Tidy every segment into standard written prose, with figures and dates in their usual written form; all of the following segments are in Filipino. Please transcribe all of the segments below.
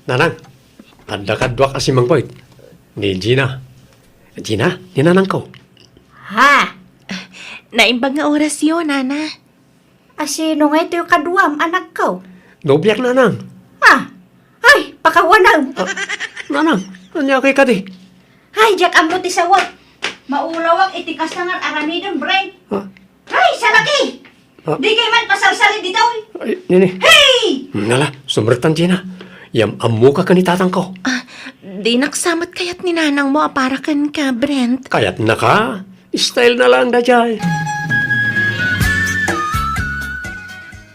Nanang, anda kadwa kasi Mang Boyd. Ni Gina. Gina, ni nanang ko. Ha? Naimbang nga oras yun, Nana. Asino nga ito yung kaduam, anak ko? Nobyak nanang. Ha? Ay, pakawanag. Nanang, anya kay kadi. Ay, jak ang buti sa wag. Maulawak itikas na nga aramidon, brain. Ha? Ay, salaki! Ha? Di kay man pasalsali dito. Ay, nini. Hey! Ngala, sumbertan Gina. Yam amu ka kanitatan ko. Di naksamat kayat ni nanang mo aparakan ka, Brent. Kayat na ka. Style na lang da jay.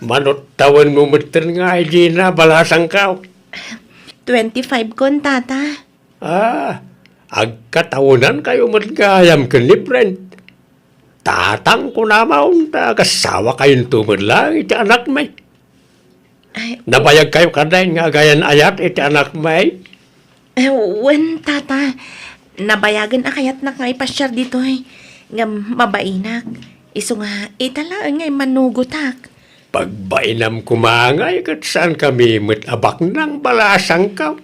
Manot tawan mo meten nga ay Gina, balasang ka. 25 kon, tata. Agkatawanan kayo magkayam ka ni Brent. Tatang ko na maong kasawa kayong tumad lang iti anak may. Ay, Nabayag kayo kadain nga gayan ayat iti anak may. wen, tata. Nabayagan akayat na nga ipasyar dito eh. Nga mabainak. Iso nga, italaan nga manugutak. Pagbainam kumangay kat saan kami abak ng balasang ka.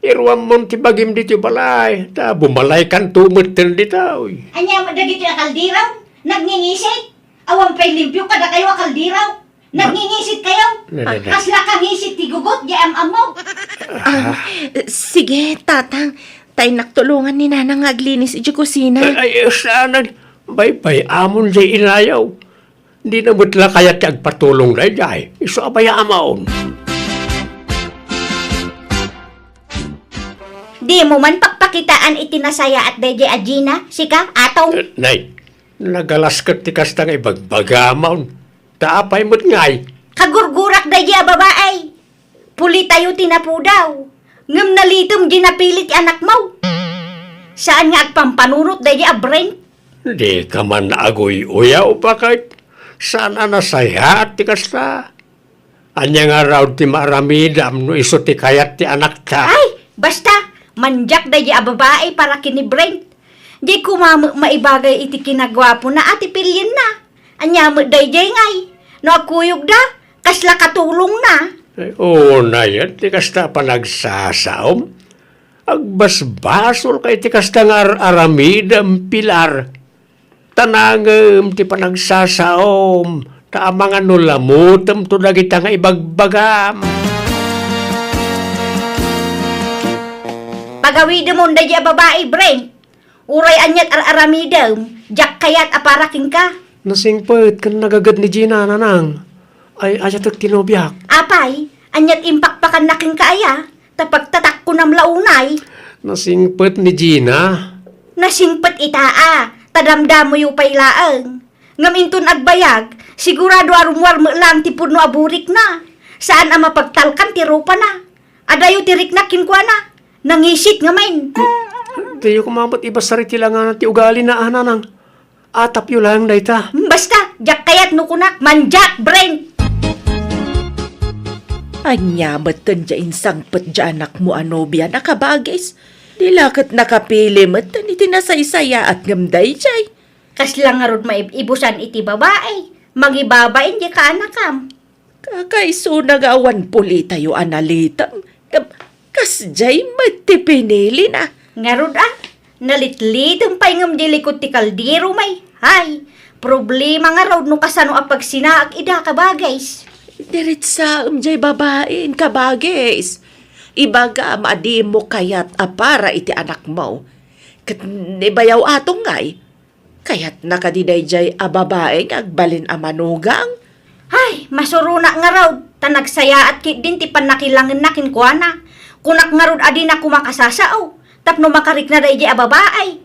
Irwam mo ti bagim dito balay. Ta bumalay kan tumad din dito. Anya mo dagito yung kaldiraw? Nagningisit? Awang pa'y limpyo kada kayo kaldiraw? Nagningisit kayo? Kasla kang ngisit ti gugot, di am-amo. Sige, tatang. Tay naktulungan ni nanang aglinis iti kusina. Ay, saan bay amon di inayaw. Di na mutla kaya ti agpatulong na jay. Iso abaya amaon. Di mo man pakpakitaan itinasaya at deje Agina, sika, ataw. Nay, nagalaskat ti kastang ibagbagamaon. Taapay mo't ngay. Kagurgurak deje a babaay. Puli tayo tinapudaw. Ngam nalitom ginapilit anak mo. Saan nga agpampanunot deje a brain? Di ka man agoy uyaw bakit? Sana nasaya at ti kasta. Anya nga raw ti maramidam no iso ti kayat ti anak ta. Ay, basta, manjak deje a babaay para kini brain. Di ko maibagay iti kinagwapo na ati pilyin na. Anya mo deje ngay. No akuyog da, kasla katulong na. Oo na yan, ti kasta pa nagsasaom. Agbasbasol kay ti kasta nga aramidam pilar. Tanangem ti pa nagsasaom. Taamangan no lamutem to dagita nga ibagbagam. Pagawid mo deje a babae brain. Uray anyat aramidam, jak kayat aparaking ka. Nasingpet kan nagagad ni Gina nanang. Ay ayatek tinobyak. Apay, anyat impakpakan naking kaaya, tapag tatak ko ng launay, Nasingpet ni Gina. nasingpat itaa, tadamdam mo yung pailaang. Ngaminton agbayag, sigurado arumwar mo lang tipod no aburik na. Saan ang mapagtalkan tirupa na? Adayo tirik na kinkwa na. Nangisit nga main. Diyo kumamot iba sariti lang nga ti ugali na nanang. Atap yu lang dayta. Basta, jak kayat nukunak, manjak brain. Anya, batan dyan sangpat dyan anak mo anobya nakabagis. Dilakot nakapili matan iti nasaysaya at ngamday jay. Kaslang nga rod maibusan iti babae. Magibabain di ka anakam. Kakaiso nagawan puli tayo analitam. Kas jay mati pinili na. Nga rod nalitlitung paingam di likod ti kaldero may. Hay, problema nga rod no kasano apag sinaag ida ka bagays. Diretsa jay babaen kabagis. Ibaga maadi mo kayat apara iti anak mo. Kat nibayaw atong ngay. Kayat nakadiday jay a babaeng agbalin a manugang. Hay, masuruna nga raw. Tanagsaya at din ti panakilangin nakin kuha na. Kunak nga raw adi na kumakasasao. Tapno makarik na day a babaay.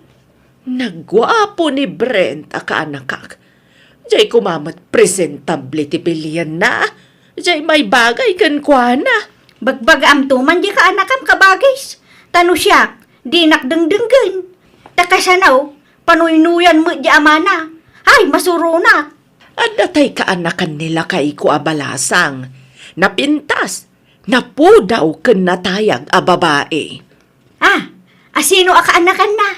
Nagwapo ni Brent a kaanakak. Jay kumamat presentable ti pilyan na. Jay may bagay kan kuha na. Bagbag am tuman di ka anakam kabagis. Tano siya, di nakdengdenggen. Takasanaw, panuynuyan mo di amana. Hay, masuruna. At datay kaanakan nila kay ko abalasang. Napintas, napudaw ken natayag a babae. Asino akaanakan na?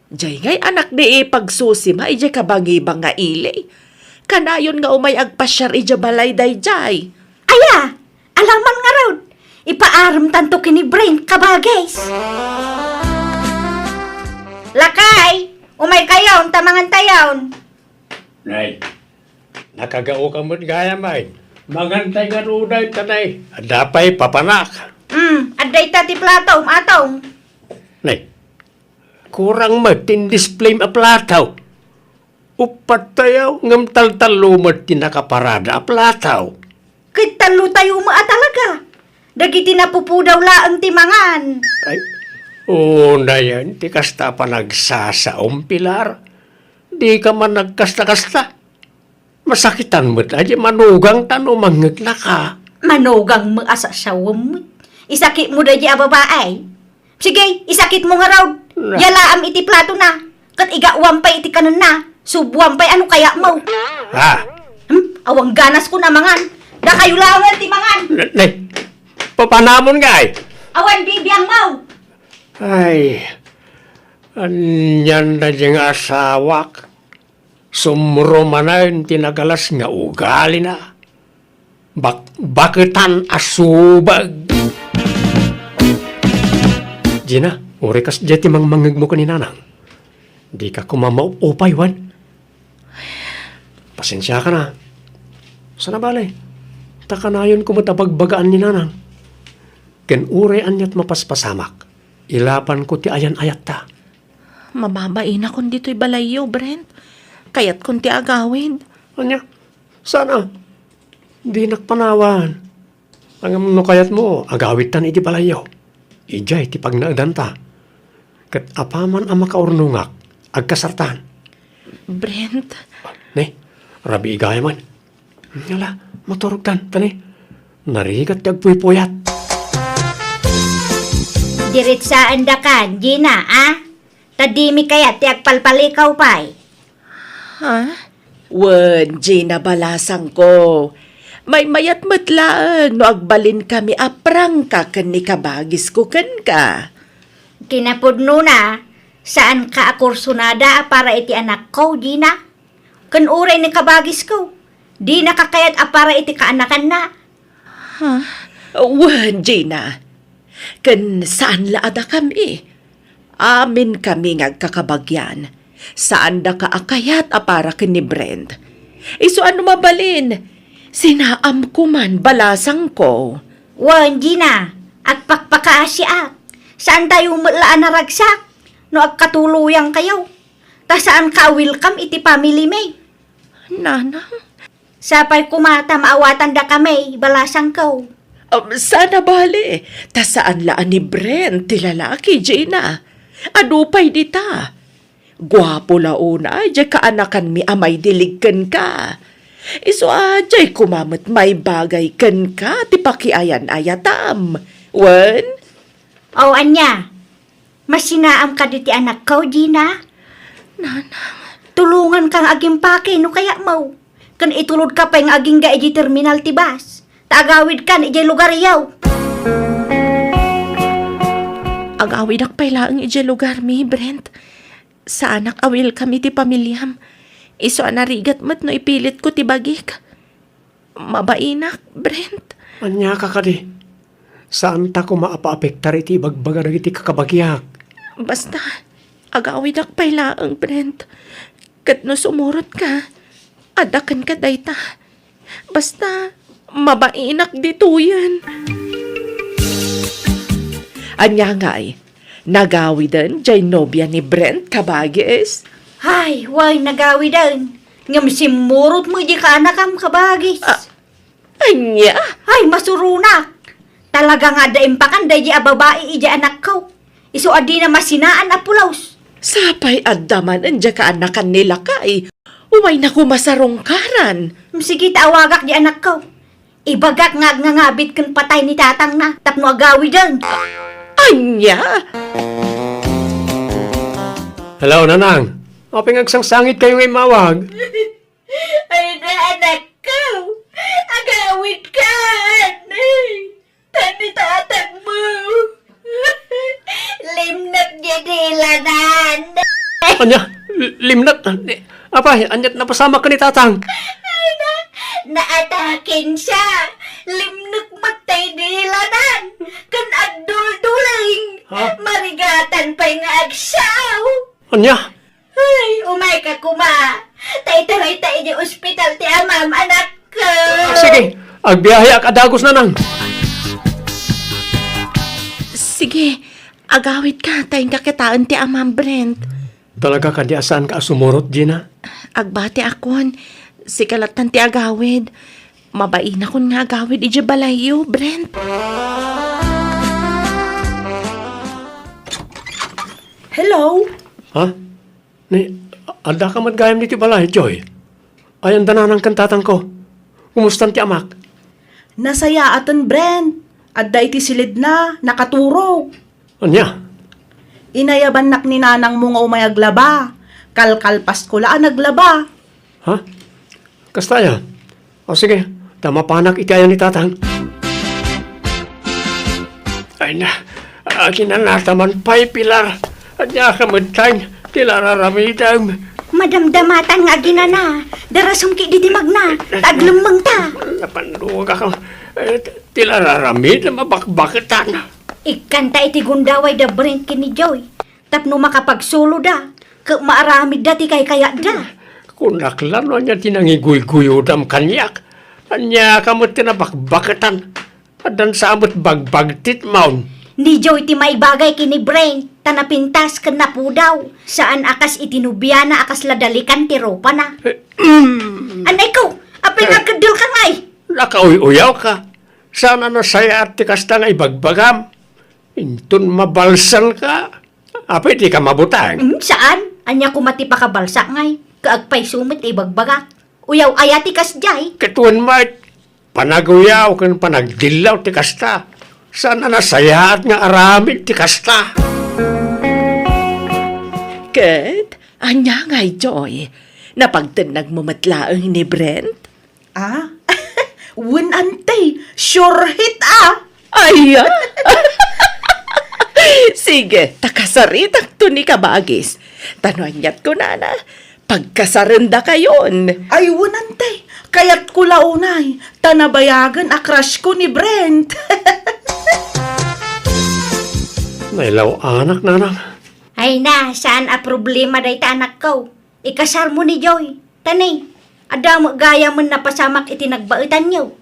Jay ngay anak di pagsusima ijay kabangibang nga ili. Kanayon nga umay agpasyar ija balay day jay. Aya, alaman nga raw. ipaaram tanto kini Brent kabagis. Lakay, umay kayon, tamangan tayon. Nay, nakagao ka mo't gaya, may. Magantay nga ruday tanay. Adapay papanak. Aday tati plataw, atong. Nay, kurang matindisplay a plataw. Upat tayaw, ngam taltalo mo't tinakaparada a plataw. Kay talo tayo maa talaga. Dagiti napupudaw laang timangan. Ay, na yan, ti kasta pa nagsasaom, Pilar. Di ka man nagkasta-kasta. Masakitan mo't aja manugang tano mangagla ka. Manugang mo asasawam mo. Isakit mo da di ababaay. Sige, isakit mo nga raw. Yalaam iti plato na. Kat igawam pa iti kanan na. Subuam pa ano kaya mo. Ha? Awang ganas ko namangan. Da kayo langan ti mangan. Nay, papanamon nga Awan bibiyang mo. Ay, anyan na diyang asawak. Sumro manayon tinagalas nga ugali na. Bakitan asubag. Gina, uri kas jeti mang mangag mo kaninanang. Di ka kumamaw upay, Wan. Pasensya ka na. Sana balay? Takanayon kumatabagbagaan ni nanang. Ken uri anyat mapaspasamak. Ilapan ko ti ayan ayat ta. Mamamain akong dito'y balayo, Brent. Kaya't kung ti agawin. Anya, sana? Di nakpanawan. Ang no kayat mo, agawit tan iti balayo. Ijay ti pagnaadanta. Kat apaman ang makaurnungak, agkasartan. Brent, Ne, rabi igaya man. Yala, maturog tan, tani. Narigat ti agpuypuyat. Diritsaan da kan, Gina, Tadimi kaya ti agpalpalikaw pa'y. ha? Wen, Gina balasang ko. May mayat matlaan no agbalin kami aprang ka ken ni kabagis ko ken ka. Kinapudno na, saan ka akursunada para iti anak ko, Gina? Kan uray ni kabagis ko. Di nakakayat para iti kaanakan na. Wen, Gina. Ken saan laada kami? Amin kami ngagkakabagyan. Saan da ka akayat para ken ni Brent? Iso ano mabalin? Sinaam ko man balasang ko. Wan, Gina, agpakpakaasya. Saan tayo malaan na ragsak? No agkatuluyang kayo. Ta saan ka welcome iti family may? Nanang? Sapay kumata maawatan da kami, balasang ko. Sana bali. Ta saan laan ni Brent ti lalaki, Gina? Adupay dita. Gwapo launa, jay kaanakan mi amay diligken ka. Iso jay kumamot may bagay ken ka, ti pakiayan ayatam. Wen? O anya, masinaam ka diti anak ko, Gina? Nanang. Tulungan kang aging pake, no kaya mo. Kan itulod ka pa yung aging ga iji terminal tibas. Taagawid kan iji lugar yaw. Agawid ak pailaang ije lugar mi, Brent. Sa anak awil kami ti pamilyam. Iso anarigat mat no ipilit ko ti bagik. Mabainak, Brent. Anya ka kadi. Saan ta ko maapaapektar iti bagbaga iti kakabagyak? Basta, agawid ak pailaang, Brent. Kat no sumurot ka, adakan ka dayta. Basta, mabainak dito yan. Anya nga'y, nagawidan jay nobya ni Brent kabagis. Ay, way, nagawi din. Ngam simurot mo di ka anak am kabagis. Anya? Ay, masurunak. Talaga nga daimpakan da di ababae iji anak ko. Iso adi na masinaan a pulaws. Sapay addaman anja ka anakan nila kay. Umay na kumasarongkaran. Sige, taawagak di anak ko. Ibagak nga ngabit kan patay ni tatang na. Tapno agawi din. Anya? Hello, nanang. O pinagsangsangit kayo ngay mawag. Ay na anak ko. Agawid ka, anay. Tani tatang mo. Limnat niya nilanan. Anya, limnat. Apay, anyat napasama ka ni tatang. Naatakin siya. Limnat matay nilanan. Ha? Marigatan pa'y nga agsaw. Anya? Ay, umay ka kuma. Tay-taray tayo di ospital ti amam, anak ko. Sige, agbiyahe ak adagos na nang. Sige, agawid ka, tayong kakitaan ti Amang Brent. Talaga ka di asan ka sumurot, Gina? Agbati akon, si kalatan ti agawid. Mabain akon nga agawid, iji balayo, Brent. Hello? Ha? Alda ka magayam dito balay, Joy. Ay, ang dananang kantatang ko. Kumustan ti amak? Nasaya atan Brent. Adda iti silid na, nakaturog. Anya? Inayaban nak ni nanang mo nga umayaglaba. Kalkalpas ko laan naglaba. Ha? Kastaya? O sige, tama panak ikayan ni tatang. Ay na, akin na nataman pa'y pilar. At niya kamadtang, tilararamitang. Madamdamatan nga ginana. Darasong ki di magna. Taglamang ta. Napanduga ka. Tilararamit na mabakbakitan. Ikanta iti gundaway da Brent kini Joy. Tapno makapagsulo da. Ka maaramid da ti kay kaya da. Kunaklan o niya tinangiguy-guyudam kanyak. Anya kamot tinabakbakitan. Adan samot bagbagtit maun. Ni Joy ti maibagay kini Brent. Tanapintas ka na po daw. Saan akas itinubya akas ladalikan ti ropa na. Anay ko, apay nga kadil ka ngay. Nakauy-uyaw ka. Sana nasaya at tikas nga ibagbagam. Intun mabalsal ka. Apay di ka mabutang. Saan? Anya kumati pa kabalsa ngay. Kaagpay sumit ibagbaga. Uyaw ayati kas jay. Katuan mat, panaguyaw kan panagdilaw ti kasta. Sana nasayaat nga aramid ti kasta. Kat, anya ngay, Joy. Napagtanag mo matlaang ni Brent? Ah? Win antay, sure hit ah. Ay, sige, takasaritag to ni Kabagis. Tanonyat ko na. Pagkasarenda kayon. Ay, win antay. Kaya't ko launay, tanabayagan a crush ko ni Brent. Nailaw anak nanang. Ay na, saan a problema day ta anak ko? Ikasar mo ni Joy. Tanay, ada mo gaya mo na pasamak itinagbaitan nyo.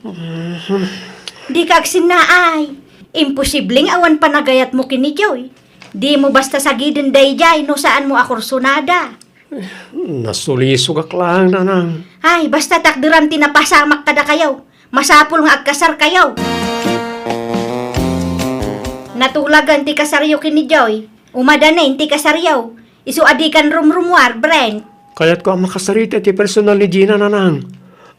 Di ka aksinaay. Imposibleng awan panagayat mo kini Joy. Di mo basta sagidin day jay no saan mo akursunada. Nasulisog ak lang nanang. Ay, basta takdiran tinapasamak kada kayo. Masapul nga agkasar kayo. Natulagan ti kasaryo kini Joy. Umadanin ti kasaryo. Isu adikan rumrumwar, Brent. Kaya't ko ang makasarita ti personal ni Gina nanang.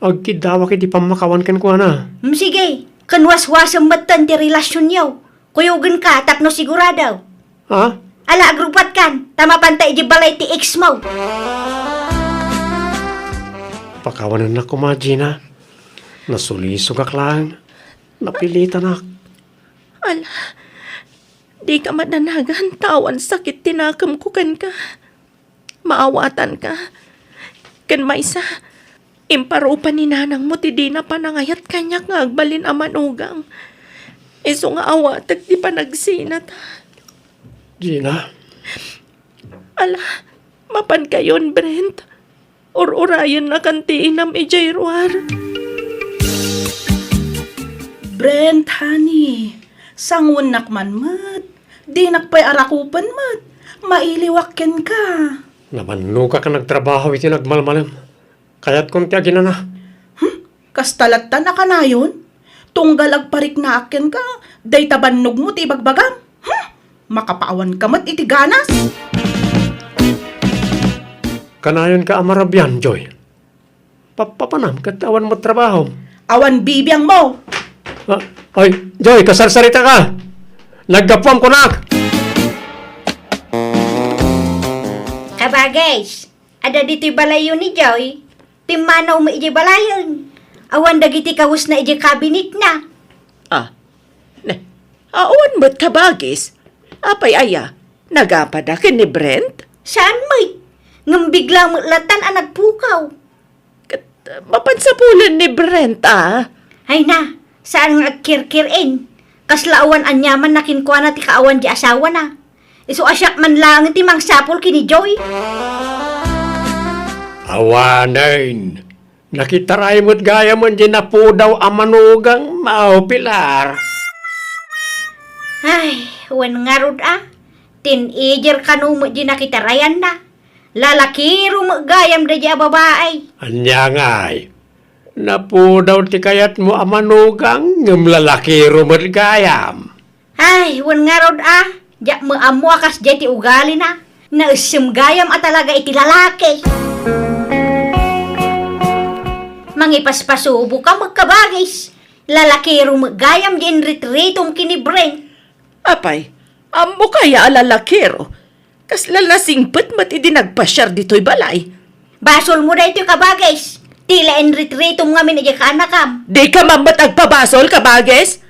Agkidawa kiti pamakawan kan ko na. Sige, kanwas-wasang matan ti relasyon nyo. Kuyugan ka, tapno sigurado. Ha? Ala, agrupat kan. Tama pantay di balay ti ex mo. Pakawanan na ko ma, Gina. Nasulisog ak lang. Napilitan ak. Ala, di ka mananagan, tawan sakit tinakam ko kan ka. Maawatan ka. Kan maysa, imparupan ni nanang mo ti di na panangayat kanyak nga agbalin amanugang. Iso nga awatag di pa nagsinat. Gina, Ala, mapan kayon, Brent. Or-orayan na kanti inam ijayruar. Brent, honey. Sangun nakman mat. Di nakpay arakupan mat. Mailiwakken ka. nabanno ka nagtrabaho iti nagmalmalam. Kaya't kung tiyagin na. Kastalatan na ka na yun? Tunggal agparik na akin ka. Day tabannog mo ti bagbagang. Makapaawan ka mat iti ganas. Kanayon ka amarabyan, Joy. Papanam, katawan mo trabaho. Awan bibiyang mo. Ay, Joy, kasarsarita ka. Naggapuan ko na. Kabagays, ada dito'y balayo ni Joy. Timanaw mo iji balayon. Awan dagiti kawus na iji kabinet na. Aon mo't kabagis? Apay aya, nagapadakin ni Brent? Saan mo'y? Ngambigla mo latan ang nagpukaw. Mapansapulan ni Brent, Ay na, saan nga agkirkirin? Kaslaawan anyaman na kinkuha na ti kaawan di asawa na. Iso asyak man lang ti mang sapol kini Joy. Awanan. Nakitaray mo't gaya mo di na po daw amanugang mao Pilar. Ay, wan nga rod Teenager ka no mo di nakitarayan na. Lalaki rumagayam da di babae. Anya nga'y. Na po daw ti kayat mo amanugang ngem lalaki rumat gayam. Ay, wan nga rod Diyak mo amo akas di ti ugali na. Nausum gayam talaga iti lalaki. Mangipaspasubo ka magkabagis. Lalaki rumagayam di enritritong kinibreng. Apay, amo kaya alalakero. Kas lalasingpet mati di nagpasyar dito'y balay. Basol mo da ito kabagis. Tila enritritong ngamin iya ka anakam. Di ka mamat agpabasol, kabages?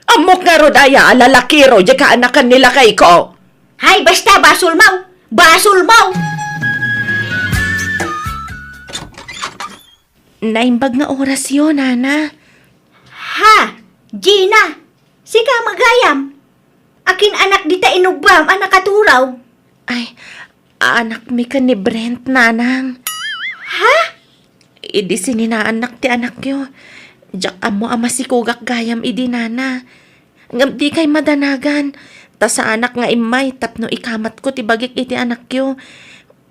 Amok nga rodaya, alalakero, di ka anakan nila kay ko. Hay, basta basol mau. Basol mau. Naimbag nga oras yun, Nana. Ha, Gina. Sika magayam. Akin anak dita inugbam, anak katuraw. Ay, anak mi ka ni Brent, Nanang. Ha? Idi sininaanak ti anak yo. Diyak amo ama si kugak gayam idi nana. Ngam di kay madanagan. Ta sa anak nga imay tapno ikamat ko ti bagik iti anak yo.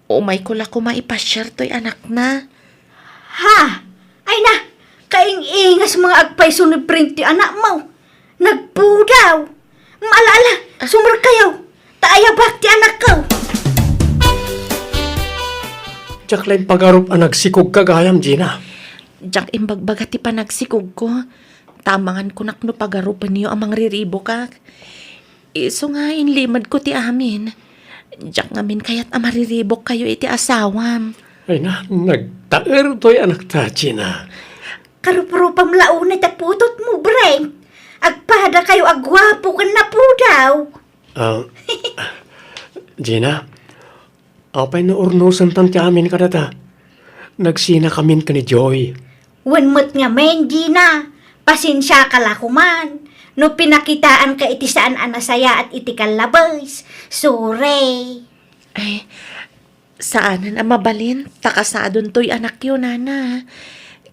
Umay ko la ko maipasyar to'y anak na. Ha? Ay na, kaing-ingas mga agpay sunod print ti anak mo. Nagpudaw. Maalala, sumur kayo. Taayabak ti anak ko. Tsak lang pagarup ang nagsikog kagayam, Gina. Diyak imbagbaga ti panagsikog ko. Tamangan ko nakno pagarupan niyo amang riribo kak. Iso nga inlimad ko ti amin. Diyak ngamin kayat amariribok kayo iti asawam. Ay na, nagtaer to'y anak ta, Gina. Karupurupam launa taputot mo, Brent. Agpada kayo agwapo ka na po daw. Gina, apay na urnusan tanti amin kadata. Nagsina kamin ka ni Joy. Wanmot nga men, Gina. Pasensya ka la kuman. No pinakitaan ka iti saan anasaya at iti kalabas. Sorry. Ay, saanan ang mabalin? Takasadon to'y anak yun, nana.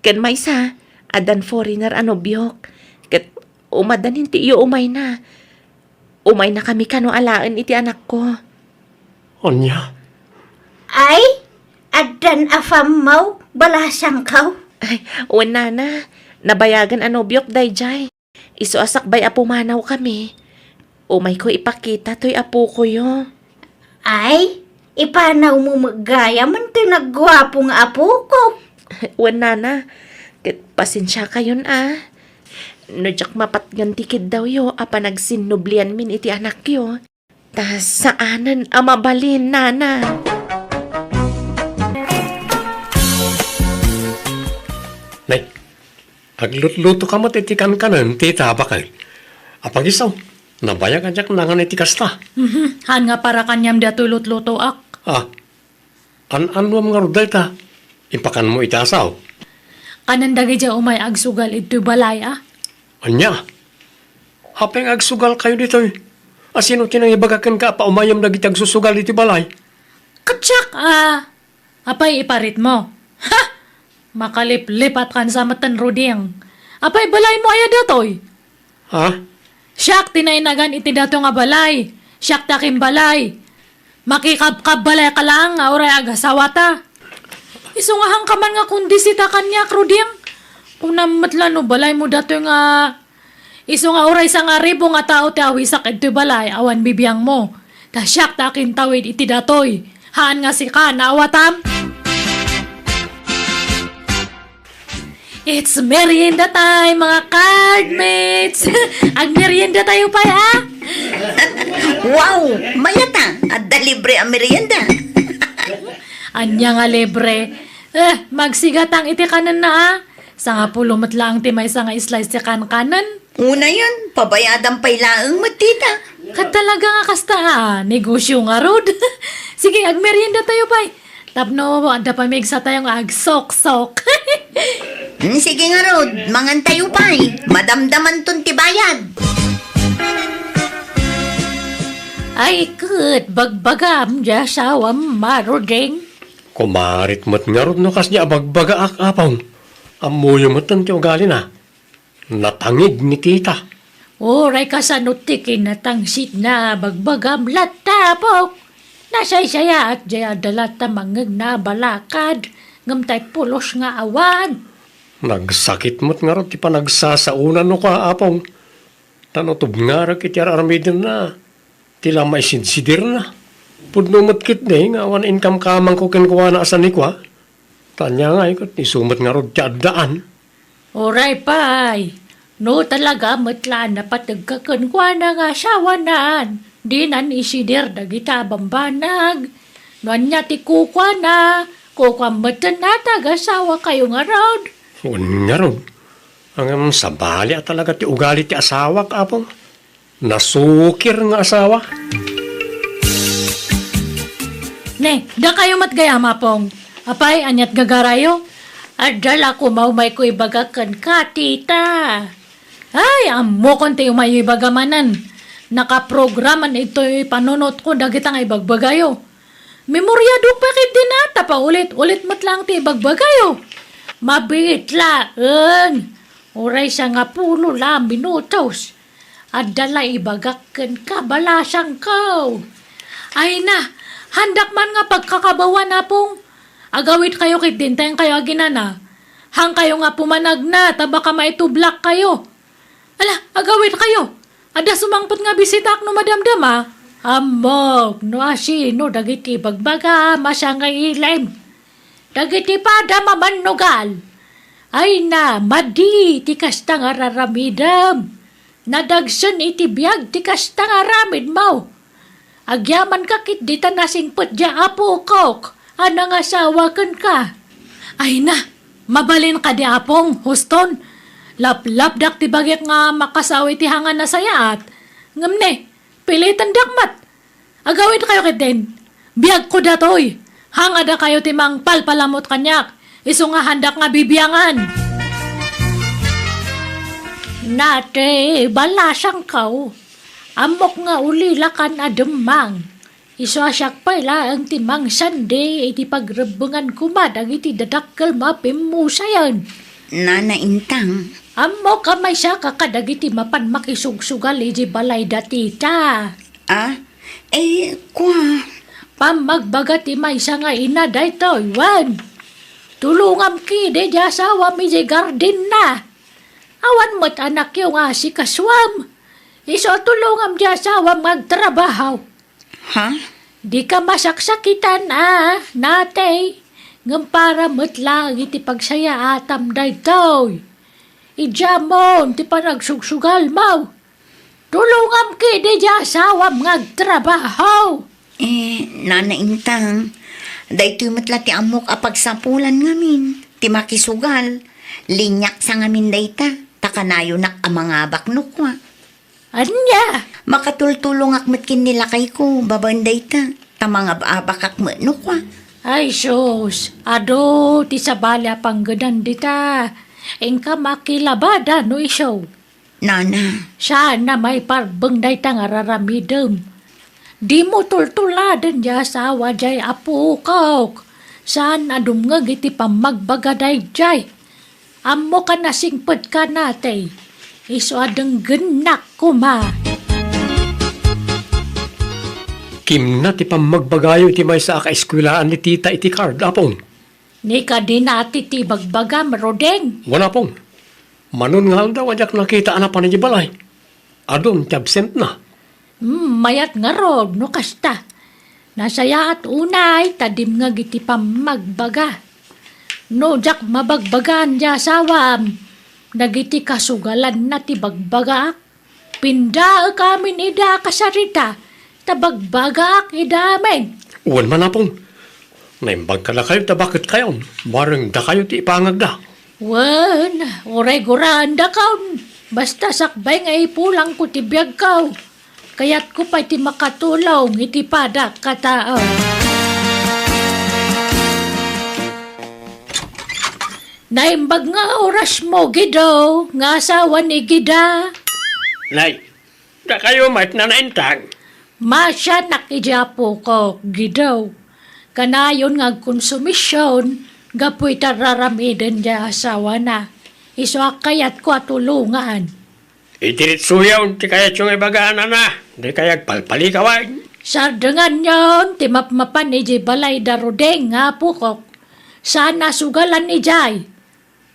Ken may sa, adan foreigner anobyok. Ket umadanin ti iyo umay na. Umay na kami kano alaan iti anak ko. Anya? Ay, adan afam mau, balasang kaw. Ay, wala na. Nabayagan anobyok dayjay. Iso asak bay apumanaw kami. Umay ko ipakita to'y apo ko yo. Ay, ipanaw mo magaya man to nagwapo nga apo ko. Wala na. Ket pasensya kayon No jak mapatgan tikid daw yo apa nagsinublian min iti anak yo. Tas saanan amabalin, nana. Nay, aglut-luto ka mo titikan kanan, tita bakal. Apag isaw, nabayagan jak nangan itikasta. Han nga para kanyam da tulot-luto ak. An-ano mga ruday ta? Impakan mo itasaw. Kanan dagay dya umay agsugal ito balay Anya? Hapeng agsugal kayo dito eh. Asino tinangibagakan ka pa umayam na gitag susugal dito balay? Katsak apay iparit mo. Ha! Makalip-lipat kan sa matan ruding. Apay balay mo aya datoy. Ha? Siyak tinainagan iti dato nga balay. Siyak takim balay. Makikab-kab balay ka lang nga oray agasawata. Isungahang ka man nga kundi sita kanya ruding. Kung namatla no balay mo dato nga iso nga oray sa nga ribo nga tao ti awisak iti balay awan bibiyang mo. Ta siyak takin tawid iti datoy. Haan nga si ka naawatam. It's merienda time, mga cardmates! Ag-merienda tayo pa, ha? Wow! Mayata! At libre ang merienda! Anya nga libre. Magsigatang iti kanan na, ha? Sa nga pulumat lang ti may sa nga slice ti kanan. Una yun, pabayadang pailaang matita. Kat talaga nga kasta, ha? Negosyo nga, Rod. Sige, ag-merienda tayo pa. Tapno, anda pa sa tayong ag-sok-sok. Sige nga, Rod. Mangan tayo pa. Madamdaman ton tibayad. Ay, kat bagbagam dya sawam marodeng. Kumarit mo't nga ron no kas niya bagbaga ak apong. Amuyo mo't ang ugali na. Natangig ni tita. Oray ka sa nutikin na tangsit na bagbagam latapok. Nasaysaya at jaya dalata mangag na balakad. Ngamtay pulos nga awan. Nagsakit mo't nga ron ti pa nagsasaunan no ka apong. Tanotob nga rin kiti aramidin na. Tila may sinsidir na. Pudno mo't kit nga awan income kamang ko kinkuha na asan ni kwa. Tanya nga ikot isumat nga ron ti addaan. Oray pay. No talaga matlaan na patagkakan na nga sawanan. Di nan isidir dagita bambanag. Nuan niya ti kukwa na. Kukwa matan na tagasawa kayo nga round. Un nga ron. Ang sabali at talaga ti ugali ti asawa kapong. Nasukir nga asawa. Ne, da kayo matgayama pong. Apay, anyat gagarayo. At dala ko maumay ko ibagakan ka, tita. Ay, amo konti umayo ibagamanan. Nakaprograman ito panunot ko dagitang ibagbagayo. Memoryado pa kit dinata pa ulit-ulit matlang ti ibagbagayo. Mabitlaan. Oray sa nga pulo la minutos. At dala ibagakan ka balasang ko. Ay na, handak man nga pagkakabawa na pong. Agawit kayo kit dinteng kayo aginana. Hang kayo nga pumanag na, tabaka maitublak kayo. Ala, agawit kayo. Ada sumangpot nga bisita no madamdam ha. Amok, no asino, dagiti bagbaga, masangay ilaim. Dagiti pada mamannugal. Ay na, madi, ti kasta nga raramidam. Nadagsan iti biyag, ti kasta nga ramid mo. Agyaman ka kit dita nasingpot dya apo kok. Anang asawa kan ka. Ay na, mabalin ka di apong, Huston. Lap-lap dak ti bagyak nga makasawi ti hangan na sayaat. Ngamne, pilitan dakmat. Agawit kayo kit din. Biyag ko datoy. Hanga da kayo ti mang palpalamot kanyak. Iso nga handak nga bibiyangan. Nate, balasang kau. Amok nga ulilakan ademang. Iso asyak pala ang timang sande iti pagrebengan kumadag iti dadakkel mapimusayan. Nana Intang, Amo ka may siya kakadag iti mapan makisugsugal iti balay datita. kwa. Pamagbaga ti may siya nga ina dayto, Iwan. Tulungam ki de di asawa mi di garden na. Awan mo't anak yung si kaswam. Iso tulungam di asawa magtrabaho. Ha? Di ka masaksakitan natay. Ngam para matlang iti pagsaya atam daytoy. Ijamon ti panagsugsugal mo. Tulungam ki di asawam ngagtrabaho. Nana Intang, daytoy matla ti amok a pagsapulan ngamin, ti makisugal, linyak sa ngamin dayta, takanayo nak mga baknukwa. Anya? Makatultulong akmat nila kay ko, baban dayta, ta mga baabakak nukwa. Ay sus, ado ti sabalya panggadan dita. Engka makilabada no iso. Nana, Sana may parbeng dayta nga raramidem. Di mo tultuladan di asawa jay apo kok. Saan adumngag iti pamagbaga jay. Amo ka nasingpad ka natay. Iso adang genak kuma. Kim na ti pamagbagayo ti may sa akaeskwilaan ni tita iti card apong. Ni ka din ati ti bagbaga marodeng. Wala pong. Manon nga daw ajak nakita anak pa ni balay. Adon ti absent na. Mayat nga rod no kasta. Nasaya at unay tadim nga giti pamagbaga. No jak mabagbagan di asawam. Nagiti kasugalan na ti bagbaga. Pinda kamin ida kasarita. Tabagbagak idamen. Uwan man na pong. Naimbag ka na kayo, tabakit kayo. Barang da kayo ti ipangag da. Wan, oray guranda kaun. Basta sakbay nga ipulang ko ti biyag kaw. Kaya't ko pa ti makatulong iti padak katao. Naimbag nga oras mo, Gido. Nga asawa ni Gida. Nay, da kayo mat na naintag. Masya nakijapo ko, gidaw. Kanayon nga konsumisyon, gapoy tararamiden niya asawa na. Iso kayat ko atulungan. Itiritsuyaw, ti kayat yung ibagaan na. Di kayag palpalikawan. Sardengan yon, timapmapan ni Jay Balay darudeng nga pukok. Sana sugalan ni Jay.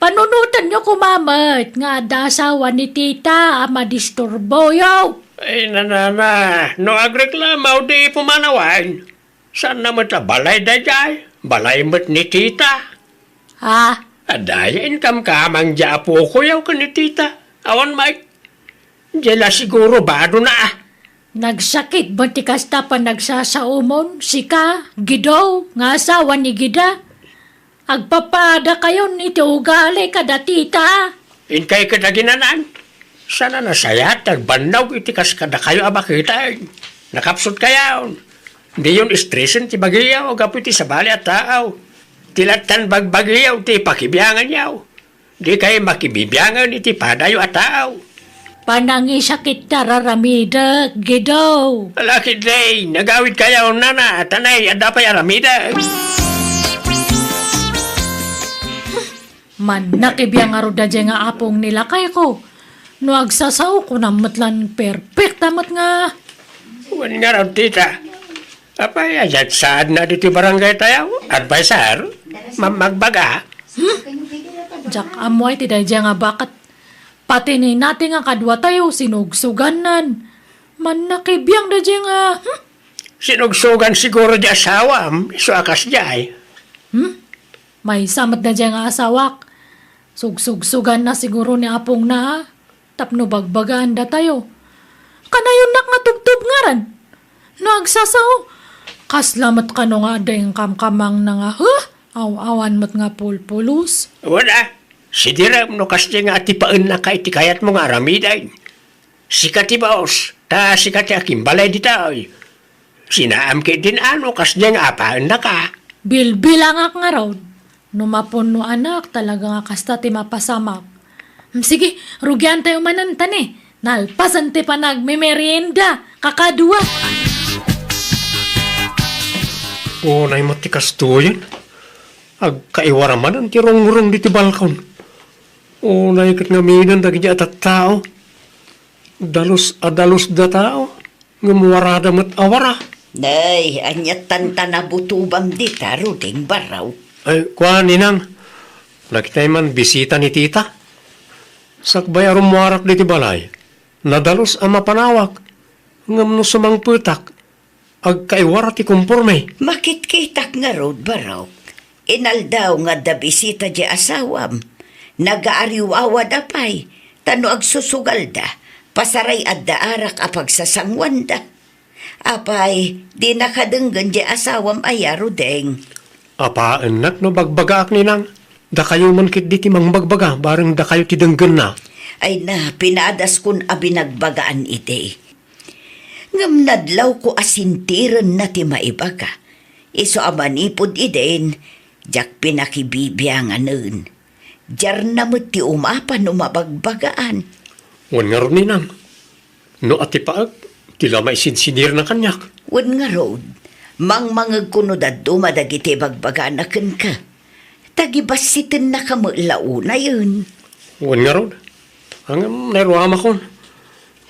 Panunutan nyo kumamit nga dasawa ni tita ama disturbo yo. Ay, nanana, no agreklamaw di pumanawan. Saan naman ta balay da jay? Balay mo't ni tita. Ha? Adayin kamkamang dya po ko yaw ka ni tita. Awan Mike. Diyala siguro bado na ah. Nagsakit ba ti kasta pa nagsasaumon? Sika, Gido, nga asawa ni Gida. Agpapada kayo ni ugali kada tita. Inkay ka na ginanan. Sana nasayat, nagbanaw itikas ka na kayo abakita. Nakapsot kayaw. Di yun stresin ti bagiyaw, gapu ti sabali at taaw. Tilatan bagbagiyaw ti pakibiyangan yaw. Di kayo makibibiyangan iti padayo at taaw. Panangisakit tararamida, Gido. Alakid day, nagawid kayaw nana, tanay, adapay aramida. Man nakibiyang aruda dyan nga apong nilakay ko. No agsasaw ko na matlan perfect amat nga. Wan nga raw tita. Apay, ayat saan na dito barangay tayo? Advisor? Magbaga? Jak amoy ti dyan nga bakat. Pati ni natin nga kadwa tayo sinugsuganan. Man nakibiyang da dyan nga. Sinugsugan siguro di asawam, iso akas jay. May samat na dyan nga asawak. Sugsugsugan na siguro ni apong na. Tapno bagbagaan da tayo. Kanayon nak nga tubtub nga ran. Nagsasaw. Kaslamat ka no nga dayang kamkamang na nga. Aw-awan mat nga pulpulos. Wala. Si Direm no kasi nga atipaan na kay tikayat mo nga aramiday. Sikati baos, ta sikati akimbalay di tayo. Sinaam kay din ano kasi nga apaan na ka. Bilbilangak nga raw. Numapon no anak talaga nga kasta ti mapasamak. Sige, rugyan tayo manantan eh. Nalpasan ti pa nagmemerienda. Kakadua. Unay mo tikas to yan. Agkaiwaraman ang tirong-rong di ti balkon. Unay kat nga minan dagi at tao. Dalos da tao. Ngamuwarada mat awara. Nay, anyat tanta na butubam di taruding baraw. Ay, kuha ninang. Nakitay man bisita ni tita. Sakbay arumwarak di ti balay. Nadalos ang mapanawak. Ngamno sumang putak. Agkaiwara ti kumpurme. Makitkitak nga rod baraw. Inaldaw nga da bisita di asawam. Nagaariwawa da pay. Tano agsusugal da. Pasaray at daarak apag sasangwan da. Apay, di nakadenggan di asawam ayaro deng. Apa, enak no bagbagaak ninang. Da kayo man kit di ti mang bagbaga. Barang da kayo ti denggan na. Ay na, pinadas kun abinagbagaan ite. Ngam nadlaw ko asintiran na ti maibaga. Iso amanipod iden, jak pinakibibiyangan nun. Jar na mo ti umapan no mabagbagaan. Wan nga ron ninang. No ati paag, tila may sinsinir na kanyak. Wan nga road, mangmangag kuno da dumadagiti bagbagaan na ken ka. Tagibasitin na kamulauna yun. Wan nga ron. Ang naruama kon.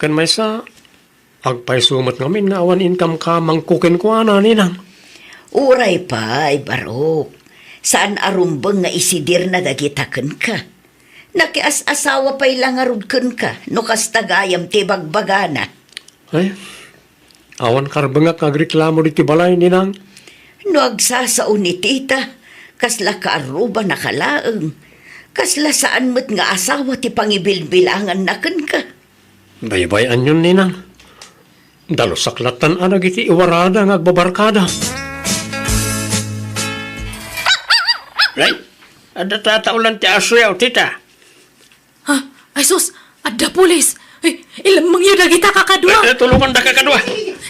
Kan may sa agpaisumat ngamin na awan income ka mangkukin ko ana ninang. Uray pa, ay barok. Saan arumbang nga isidir na dagitaken ka? Nakias-asawa pa'y langarudken ka, no kastagayam ti bagbagana. Ay, awan karbangak agreklamo di ti balay ninang. No agsasao ni tita, kasla kaaruba nakalaeng. Kasla saan mo't nga asawa ti pangibilbilangan na ken ka. Baybayan yun ninang. Dalo saklatan anag iti iwarada nga agbabarkada. Right? Ada tataulan ti aso yaw, tita. Ha? Ay sus, adda pulis. Ay, ilamang yun kita kakadwa. Tulungan da ka kadwa.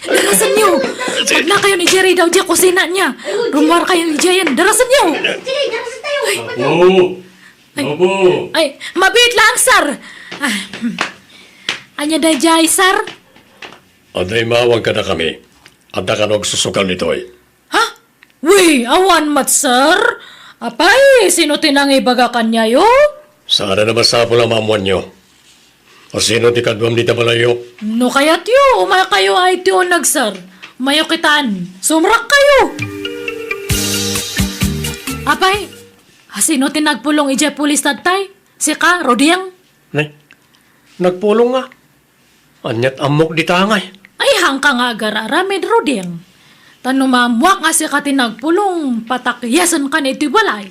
Darasan niyo. Pag na kayo ni Jerry daw dyan kusina niya. Rumwar kayo ni Jayan. Darasan niyo. Ay, mabit lang, sir. Anya da jay, sir? Aday mawag ka na kami. At na ka nagsusugal nito eh. Ha? Uy, awan mat, sir. Apay, sino tinang ibaga kanya yo? Sana naman sa pula mamuan nyo. O sino ti kadwam di tabalayo? No kayat yo, umay kayo ay tiyo nagsar. Umayo kitaan, sumrak kayo. Apay, sino tinagpulong ije pulis tatay? Si ka, Rodiang? Nay, nagpulong nga. Anyat amok di tangay. Ay, hangka nga agar-ara, med Rodiang. Tanumamuak nga si ka tinagpulong, patakyasan ka na ito'y balay.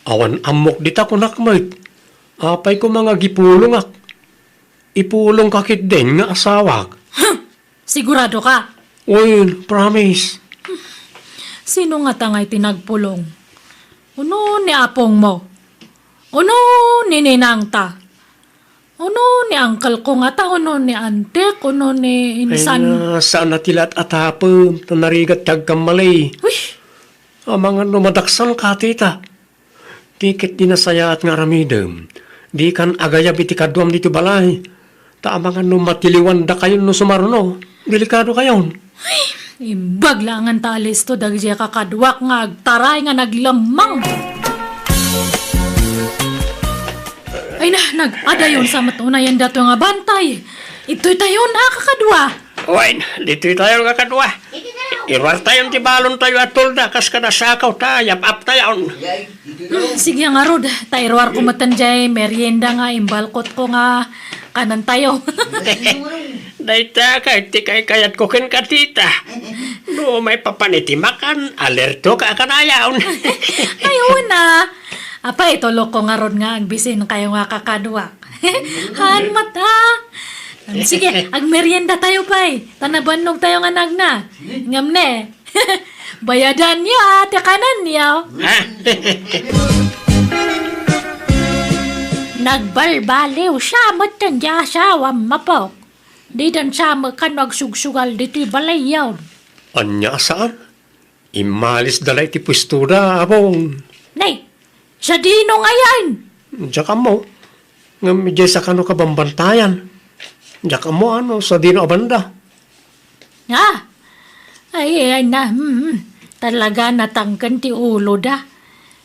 Awan amok di ta kunakmait. Apay ko mga gipulong ak. Ipulong kakit din nga asawag. Sigurado ka? Uy, promise. Sino nga tangay tinagpulong? Uno ni apong mo? Uno ni ninang ta? Uno ni uncle ko nga ta? Uno ni antek? Uno ni Ay insan? na, saan na tilat atapom, tanarigat tag kamalay. Uy, Ang mga numadaksan ka, tita. Tikit di nasaya at nga ramidem. Di kan agayab iti kadwam dito balay. Ta mga numatiliwan da kayo no sumaruno. Delikado kayon. ibaglangan ta alis to dagje kakadwak nga agtaray nga naglamang. Ay na, nag-adayon sa matunayan dato nga bantay. Ito'y tayo na kakadwa. Uy, dito tayo nga kadwa. Irwal tayong tibalon tayo at tulda. Kas ka nasakaw tayo, ap tayo. Sige nga Rod, tairwar ko matanjay, merienda nga, imbalkot ko nga, kanan tayo. Daita ka, iti kay kayat kukin ka, tita. No, may papanitimakan, alerto ka kanayaw. Ayun na. Apa, itulog ko nga Rod nga, agbisin kayo nga kakadwa. Han mata. Sige, ag merienda tayo pa'y. Tanabanog tayo nga nagna. Ngam ne. Bayadan niya, tekanan niya. Ha? Nagbarbaliw siya, matandya siya, wamapok. Di dan siya makan magsugsugal dito'y balay yaw. Anya saan? Imalis dalay ti pwestuda, abong. Nay, siya dino ngayon. Diyan ka mo. Nga medyo sa kano ka bambantayan. Diyan ka mo ano, sa dino abanda. Ha? Ay na, talaga natangkan ti ulo da.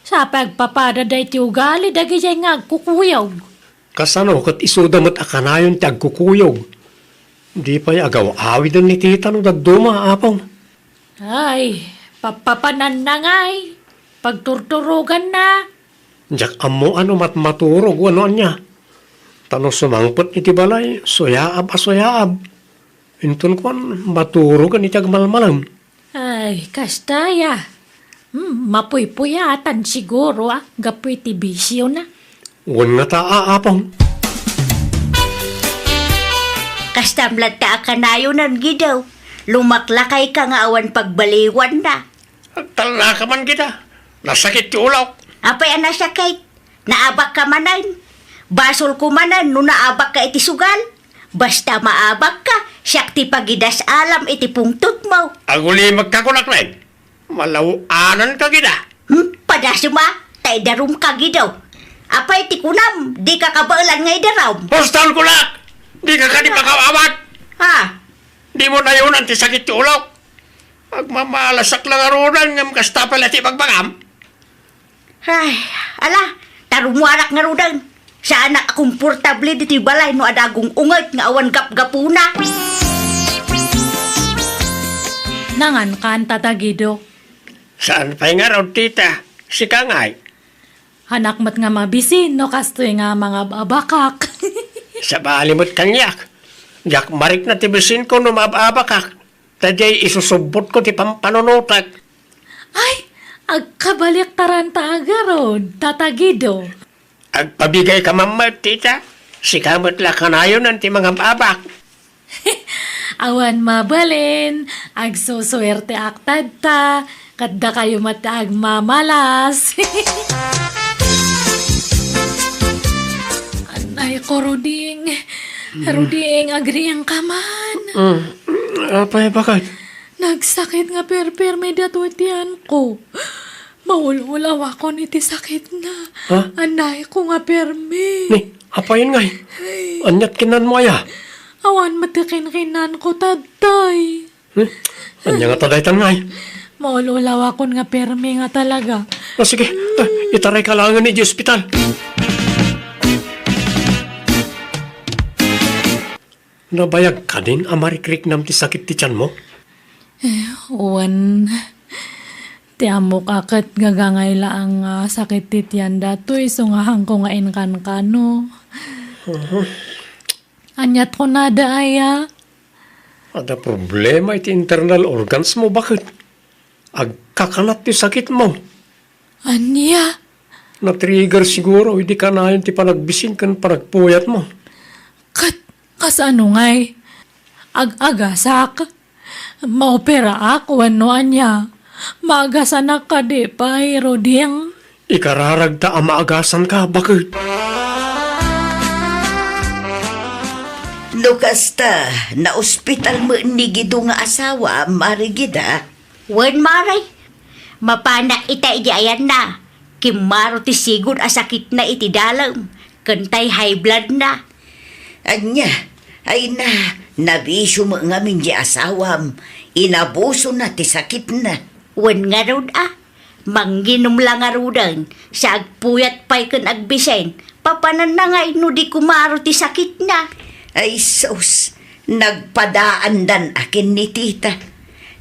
Sa pagpapada day ti ugali, dagi siya nga kukuyaw. Kasano, kat isudamat akanayon ti agkukuyog. Di pa agaw awid ni tita no dagduma, apong. Ay, papapanan na ngay. Pagturturugan na. Diyan ka mo ano matmaturog, ano anya. Tano sumangpot iti balay, soyaab. Intun ko maturog iti agmalmalam. Ay, kastaya. Mapuy-puyatan siguro gapoy ti bisyo na. Wan nga apong. Kastamlat ta akanayo nan gidaw. Lumaklakay ka nga awan pagbaliwan na. Tala ka man kita. Nasakit ti ulaw. Apay ana siya kay, naabak ka manan. Basol ko manan, no naabak ka iti sugal. Basta maabak ka, siyak ti pagidas alam iti pungtot mo. Aguli magkakunak na malawanan ka kita. Padasuma, tay darum ka gidaw. Apay ti kunam, di ka kabailan ngay daram. Postal ko lang! Di ka ka di makawawat! Ha? Di mo na yun ang tisakit ti ulaw. Agmamalasak lang arunan ngam kasta pala ti pagbagam. Ay, ala, tarumuarak nga rudan. Sa anak komportable diti balay no adagong ungat nga awan gap-gapuna. Nangan kan tatagido. Saan pa'y nga raw, tita? Si Kangay. Hanak mat nga mabisin, no kastoy nga mga babakak. Sa balimot kanyak. Jak marik na tibisin ko no mababakak. Tadyay isusubot ko ti pampanunutak. Ay, agkabalik taranta agaron, tatagido. Agpabigay ka mamat, tita. Si kamot la kanayon ang ti mga babak. Awan mabalin, agsuswerte aktad ta, kadda kayo mataag mamalas. Anay ko, Ruding. Ruding, agri ang kaman. Apay, bakit? Nagsakit nga perperme datutian ko. Maululaw ako niti sakit na. Ha? Anay ko nga perme. Ni, apayin ngay. Anyat kinan mo ya. Awan matikin-kinan ko, tatay. Anya nga taday tangay. Maululaw akon nga permi nga talaga. O sige, itaray ka lang ni di ospital. Nabayag ka din, amarikrik nam ti sakit ti tiyan mo? Uwan, ti amo kakat gagangay laang sakit titian datoy, so nga hangko nga inkan kano. Anyat ko nada aya. Ada problema iti internal organs mo, bakit? Agkakanat ti sakit mo. Anya? Na-trigger siguro, hindi ka na yun ti panagbisin kan panagpuyat mo. Kasano ngay? Ag-agasak? Maopera ako, ano anya? Maagasanak ka di pa, Roding. Ikararagta ang maagasan ka, bakit? Lukasta, na ospital mo ni gido nga asawa, marigida. Wen maray. Mapana ita ijayan na. Kimaro ti sigod asakit na iti dalam. Kantay high blood na. Anya, ay nabisyo mo nga min di asawam. Inabuso na ti sakit na. Wen nga rod Mangginom lang nga rodan. Sa agpuyat pa'y kan agbisen. Papanan na nga ino di kumaro ti sakit na. Ay sus, nagpadaan dan akin ni tita.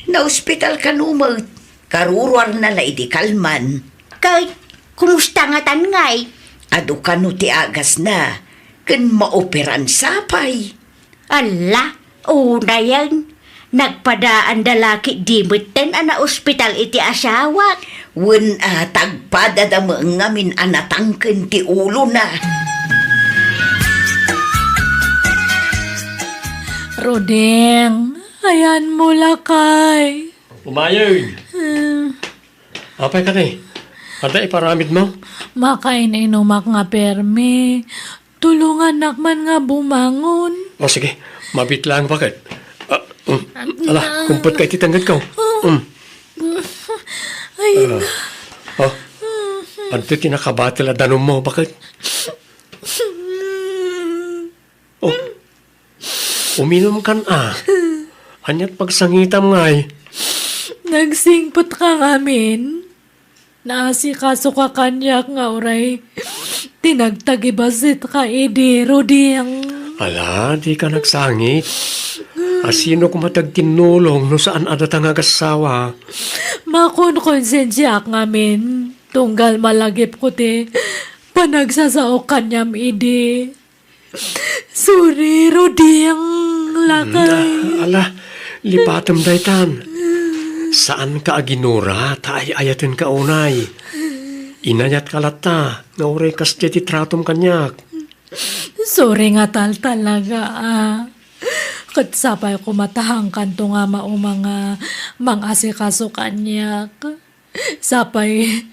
Na ospital ka numag, karurwar na la idi kalman. Kahit kumusta nga tangay. Ado ka no ti agas na, kan maoperan sapay. Ala, una yan. Nagpadaan dalaki di meten ana ospital iti asawa. Wen tagpada da mo ngamin anatangken ti ulo na. Roding, ayan mo lakay. Umayag! Apay ka na Ada iparamid mo? Makain inumak nga permi. Tulungan nakman nga bumangon. O sige, mabit lang bakit? Ala, kumpot ka ititanggat ka. Ay, Anto tinakabatil na danom mo, bakit? Uminom kan Anyat pagsangitam ngay. nagsingpot ka ngamin. Naasikaso ka kanyak nga oray. Tinagtagibasit ka idi, Roding. Ala, di ka nagsangit. Asino kumatagtinulong no saan adatang agasawa. Makon-konsensya ngamin. Tunggal malagip ko te. Panagsasaok kanyam idi. Sorry, Roding. Lakay. Ala, lipatam daytan. Saan ka aginura, taay ayatin ka unay. Inayat kalata, nga uray kas ti tratom kanyak. Sorry nga tal talaga Kat sapay ko matahang kanto nga mga mang-asikaso kanyak. Sapay,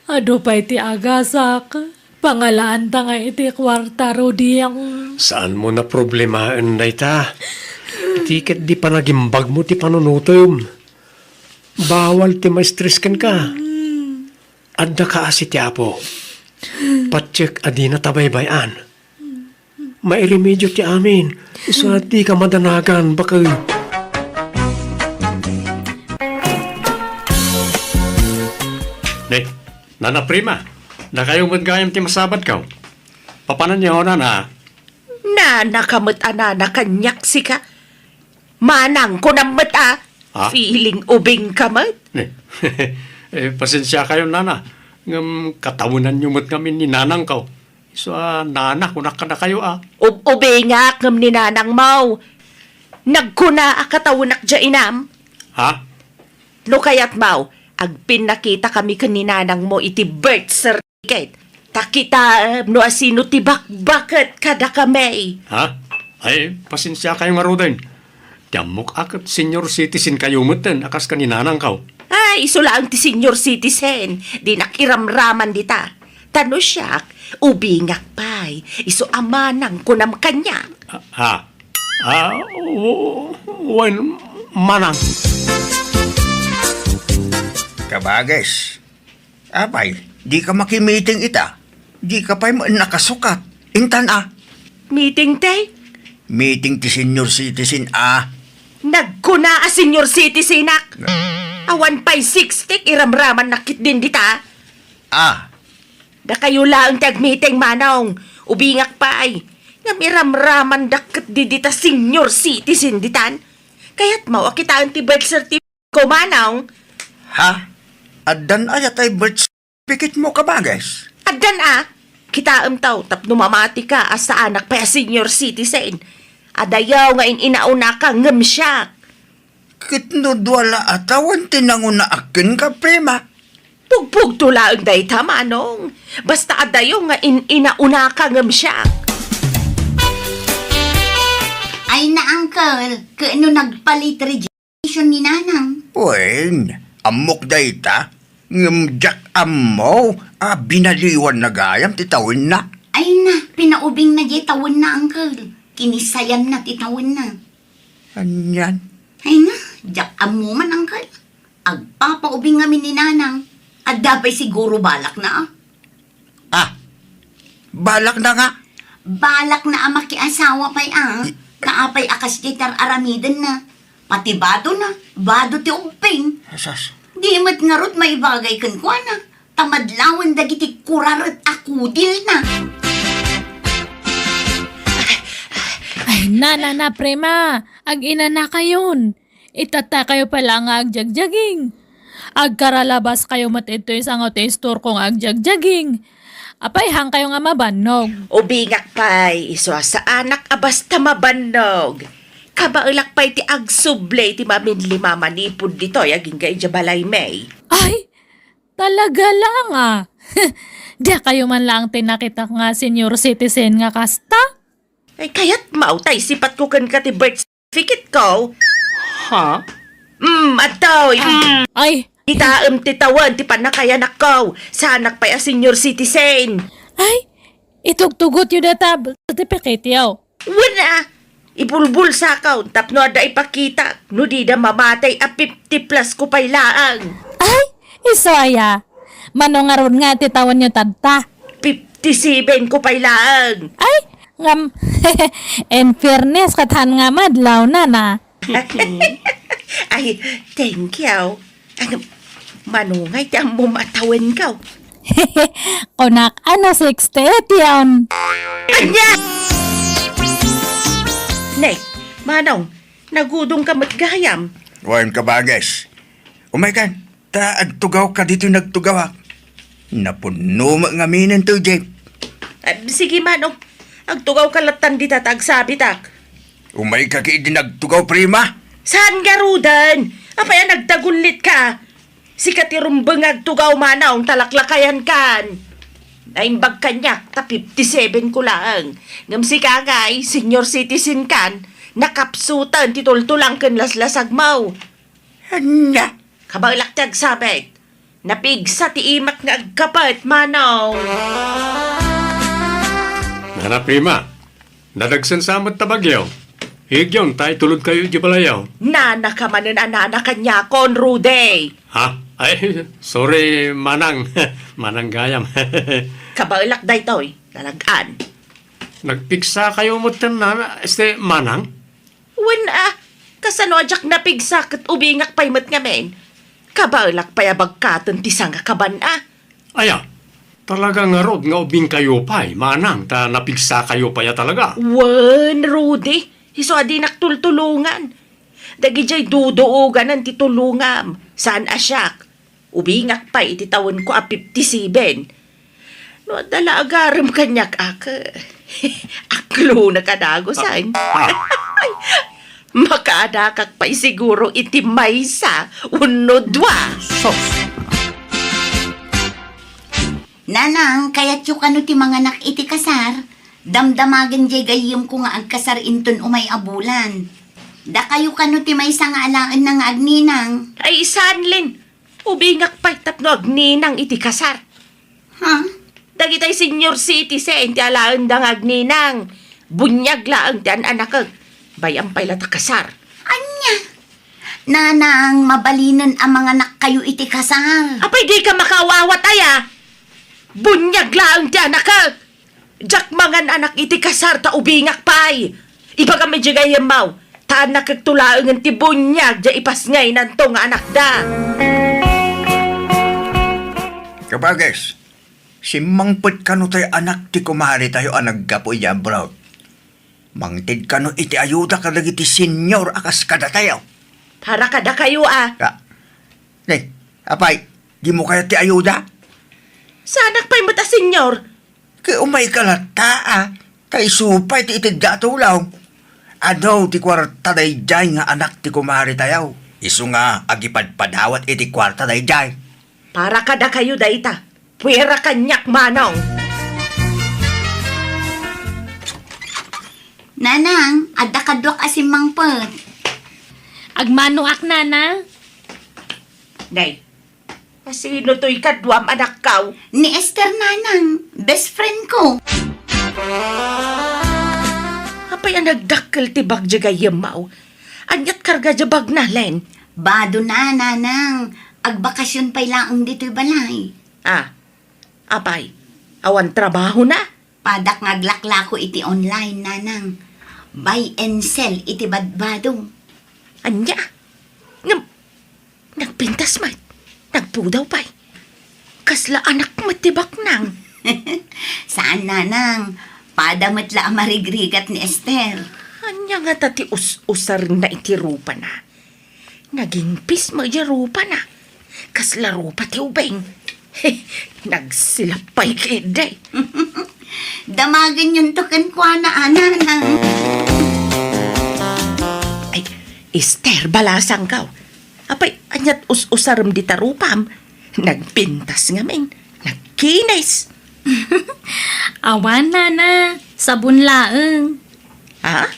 ado pa iti agasak. Pangalaan ta nga iti kwarta, Roding. Saan mo na problemaen dayta? Tiket di pa nagimbag mo ti panunutom. Bawal ti ma-stress kan ka. Adda ka asi ti apo. Patsik adi na tabaybayan. Mairemedyo ti amin. So di ka madanagan bakay. Ne, nana prima. Nakayong magayam ti masabat ka. Papanan niyo na. Nakamot na kanyak si ka. Manang ko namat Feeling ubing kamat. Pasensya kayo, nana. Ngam katawunan niyo mo't kami ni nanang ka. So, nana, kunak ka na kayo, Ubing ngam ni nanang mau. Nagkuna akatawunak dya inam. Ha? No kayat mau, agpin nakita kami kaninanang mo iti birth certificate. Takita no asino ti bakbakat kada kami. Ha? Ay, pasensya kayo nga roden. Damok akat senior citizen kayo mutin, akas ka ni nanang ka. Ay, iso lang ti senior citizen. Di nakiramraman dita. Tano siyak, ubingak pay. Iso amanang kunam kanya. Ha? Wen, manang. Kabages. Abay, di ka makimiting ita. Di ka pa'y nakasukat. Intan Meeting tay? Meeting ti senior citizen Nagkuna a senior citizen nak. Awan pa'y 60 iramraman nakit din dita. Da kayo lang tag-meeting manong. Ubingak pa'y. Nga miramraman dakit di dita senior citizen ditan. Kaya't mau kita ang ti birth certificate ko manong. Ha? Adan ayat ay birth certificate mo kabagas? Adan kita taw tapno mamati ka asa anak pa senior citizen. Adayaw nga inauna ka ngem siya. Kitnudwala atawan tinanguna akin ka, prima. Pugpug tulaang day tamanong. Basta adayaw nga inauna ka ngem siya. Ay na, uncle. Kaano nagpalit registration ni nanang? Wen, amok dayta. Ngumjak amo, binaliwan na gayam titawin na. Ay na, pinaubing na di tawon na, uncle. Kinisayan na titawon na. Anyan? Ay na, jak amo man, uncle. Agpapaubing kami ni nanang. At dapay siguro balak na. Balak na nga. Balak na ang makiasawa pa'y Kaapay akas gitar aramidan na. Pati bado na. Bado ti umping. Asas. Di mat nga rot may bagay kan kwa na. Tamadlawan dagiti kurarat akudil na. Ay, na, prema. Ag ina na kayon. Itata kayo pala nga agjagjaging. Agkaralabas kayo mat ito isang store kong agjagjaging. Apay hang kayo nga mabanog. Ubingak pa'y iso sa anak abas ta mabanog. Kabailak pa'y ti agsuble ti maminli mamanipod dito yaging kay Jabalay May. Ay, talaga lang Di kayo man lang tinakita nga senior citizen nga kasta. Ay kaya't mautay sipat ko kan ka ti birth certificate ko. Ha? Atoy. Ay, Itaam ti tawan ti panakayanak ko. Sa anak pa'y a senior citizen. ay, itugtugot yun datab. Certificate yaw. Wala. Ibulbul sa account tapno ada ipakita. No di da mamatay a 50 plus ko pa'y laang. Ay, iso aya. Manongaron nga titawan nyo tadta. 57 ko pa'y laang. Ay, ngam, in fairness, katahan nga madlaw na. Ay, thank you. Ang manungay ti ang mumatawan ka. Kunak, 68 yun. Anya! Nay, manong, nagudong ka matgayam. Wen kabagas. Umay ta agtugaw ka dito nagtugaw. Napuno nga minin to, Jake. Sige manong, agtugaw ka latan di tatag sabi tak. Umay ka kay dinagtugaw, prima. Saan nga rudan? Apaya nagtagulit ka. Si katirumbang agtugaw manong talaklakayan kan. Naimbag kanyak, ta 57 ko lang. Ngam si kagay, senior citizen kan, nakapsutan, titultulang kan laslasag mau. Anya? Kabalak tiyag sabit, napigsa ti imak nga agkapat, manong. Nana prima, nadagsan samot tabagyaw. Higyon, tayo tulod kayo di balayaw. Nana ka manan anana kanya kon, Rude. Ha? Ay, sorry, manang. Manang gayam. Kabalak day to'y, lalagaan. Nagpiksa kayo mo na, manang? Wala, kasano ajak napigsa kat ubingak pa'y mat ngamen. Kabalak pa'y abagkatan ti sanga kaban Aya, talaga nga rod nga ubing kayo pa'y, manang, ta napigsa kayo pa ya talaga. Wan, Rudy. Iso adi naktultulungan. Dagi jay dudoogan ang titulungam. Saan asyak? Ubingak pa ititawan ko a 57. No, dala agaram kanyak Aklo na kadagosan. Makaadakak pa'y siguro iti maysa. Unodwa. Sos. Nanang, kaya't yung ano ti mga anak iti kasar. Damdamagan jay gayim ko nga agkasar inton umay abulan. Da kayo kano ti may nga alaan ng agninang. Ay, sanlin. Ubingak pa'y tapno agninang iti kasar. Ha? Dagitay senior citizen ti alaan dang agninang. Bunyag laang ti anak bayang pay lata kasar. Anya? Nanang, mabalinan ang mga anak kayo iti kasar. Apay di ka makawawat aya. Bunyag laang ti anak Jak mangan anak iti kasar ta ubingak pay. Iba kami di gayam mau. Taan nakagtulaang ang tibunyag di ipasngay ng tong anak da. Kabages, si mangpet kano tayo anak ti kumari tayo ang naggapo iya, bro. Mangtid kano iti ayuda ka lagi ti senyor akas kada tayo. Para kada kayo Apay, di mo kaya ti ayuda? Sa anak pa'y mata, senyor. Kaya umay kalata kay supay ti itig datulaw. Ano ti kwarta day jay nga anak ti kumari tayo. Isu nga agipadpadawat iti kwarta day jay. Para kada kayo daita. Puwera kanyak manong. Nanang, adda kadwak asim mangpet. Agmano ak nana. Nay, sino to'y kadwam anak kaw? Ni Esther nanang, best friend ko. Apay ang nagdakkel ti bagja gayam mau. Anyat karga jabag na len. Bado na, nanang. Agbakasyon pa'y laong dito'y balay. Apay, awan trabaho na. Padak ngaglaklako iti online, nanang. Buy and sell iti badbado. Anya, nagpintas man. Nagpudaw pa'y. Kasla anak matibak nang. Saan, nanang? Padamat la marigrigat ni Esther. Anya nga tati usar na iti rupa na. Naging pisma iya rupa na. Kasla rupa ti ubeng. Nagsilapay kiday. Damagan yung tukan kwa na, nanang. Ay, Esther, balasang kaw. Apay, anyat usaram di tarupam. Nagpintas nga men. Nagkinis. Awan nana. Sabon laeng. Ha?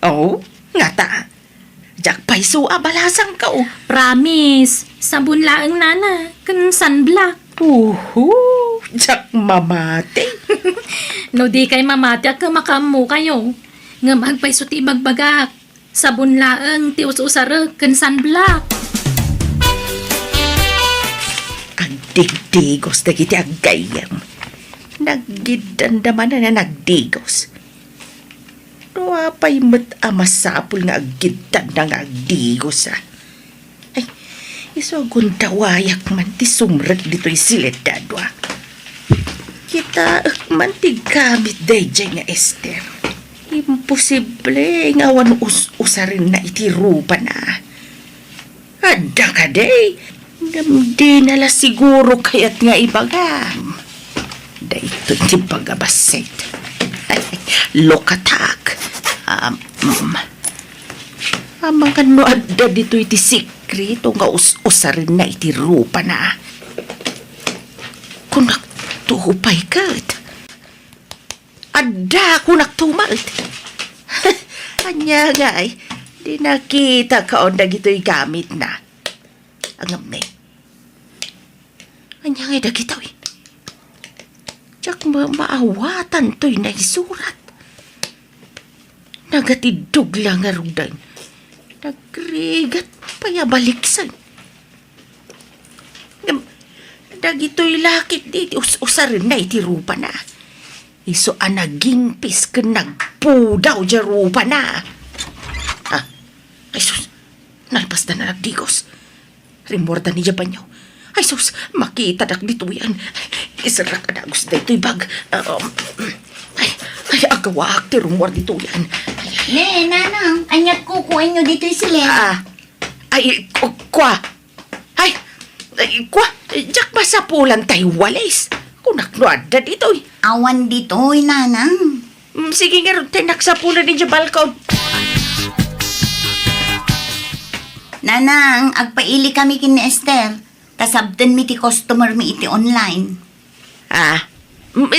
Oh, nga ta. Jak pa'y suwa balasang kaw. Promise. Sabon laeng nana. Kan sunblock. Jak mamate. No di kay mamati ak makamu kayo. Nga magpaysuti bagbagak. Sabon laeng ti us-usarag kan sunblock. Agdigdigos na kiti agayam. Naggidandaman na nagdigos. Ruwa pa'y masapul nga aggidan na nga agdigos Ay, iso gundawayak man ti sumrag dito'y siledadwa. Kita man ti gamit day dyan nga Esther. Imposible nga awan usarin na iti rupa na. Ada ka day. Di nala siguro kaya't nga ibagang. Dahito ti pagabasit. Lokatak. Mga no adda dito iti sikrito nga usarin na iti rupa na. Kunak tuhupay kat. Adda kunak tumalt. Anya nga ay, di nakita ka onda gito'y gamit na. Angam na Anya nga dagitaw Tsak maawatan to'y naisurat. Nagatidog lang nga rudan. Nagrigat payabaliksan. Dagito'y lakit di usarin na iti rupa na. Iso naging pis ka nagpudaw di rupa na. Ay sus, nalpas na nagdigos. Rimorda ni Japanyo. Ay sus, makita dak dito yan. Isarak ka na gusto dito'y bag. Ay, agawak ti rumor dito yan. Ne, nanang, anyat kukuin nyo dito'y sila. Kwa. Kwa. Jak masapulan tayo walis. Kunaknuad na dito'y. Awan dito'y, nanang. Sige nga rin, tinaksapulan din sa balkon. Nanang, agpaili kami kin ni Esther. Tasabdan mi ti customer mi iti online.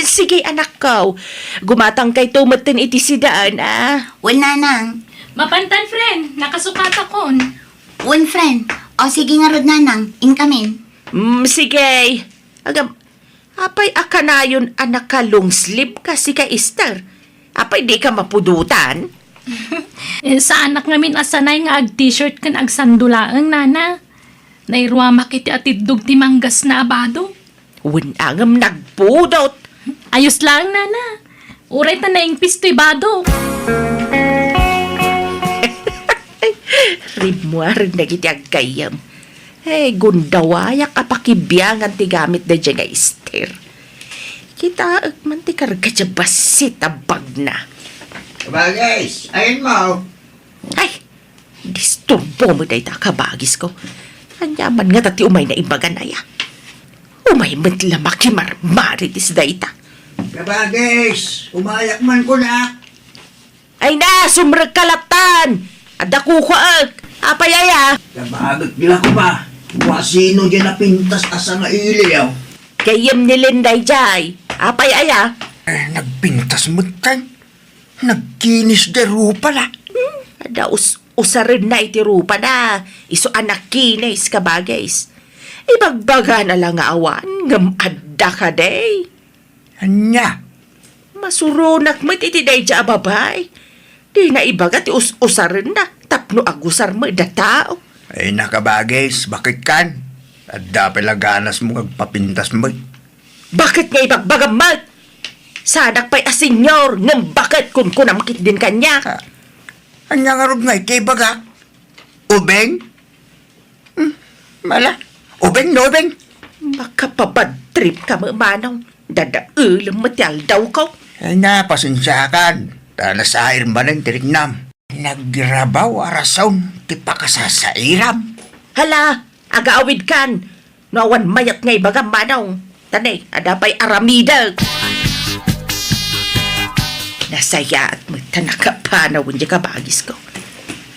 Sige anak ko. Gumatang kay tumatin iti sidaan, Well, nanang. Mapantan friend. Nakasukat akon. Well, friend. O sige nga rod, nanang. Inkamin. Sige. Apay akanayon anak ka long sleeve kasi ka Esther. Apay di ka mapudutan. Sa anak ngamin asanay nga ag-t-shirt kan agsandulaang nana. Nairwa makiti atidog ti manggas na abado. Winangam nagpudot. Ayos lang nana. Uray ta na yung pistoy bado. Rimuar na gitiag kayam. Gundawayak apakibiyangan ti gamit da dyan nga Esther. Kita man ti karga dyan basit abag na. Kabagis, ayun mo. Ay, disturbo mo dahi ta kabagis ko. Anyaman nga tati umay na imbagan na ya. Umay man tila makimarmari dis dahi ta. Kabagis, umayak man ko na. Ay na, sumrag kalatan! Ada kukuag! Apayaya! Kabagit nila ko ba? Wasino dyan na pintas asa nga iliyaw. Kayam nilinday jay! Apayaya! Nagpintas mo tan. Nagkinis de rupa la. Ada usarin na iti rupa na. Iso anak kinis kabagais. Ibagbaga na lang nga awan. Ngam adda ka day. Anya? Masurunak mo iti day dya babay. Di na ibaga ti usarin na. Tapno agusar mo da tao. Ay nakabagis, bakit kan? At dapat laganas mo magpapintas mo. Bakit nga ibagbaga mo? Sadak pa'y asenyor. Ngam bakit kun namakit din kanya. Anya nga rod nga iti baga? Ubeng? Mala? Ubeng no ubeng? Makapabad trip ka mo manong. Dadaulam matyal daw ko. Ay na, pasensyakan. Nasair ba ng tirignam? Nagrabaw arasaw, ti pakasasairam. Hala, agaawid kan. Nawan mayat ngay bagang manong. Tanay, adapay aramida. Nasaya at magtanakapanaw hindi kabagis ko.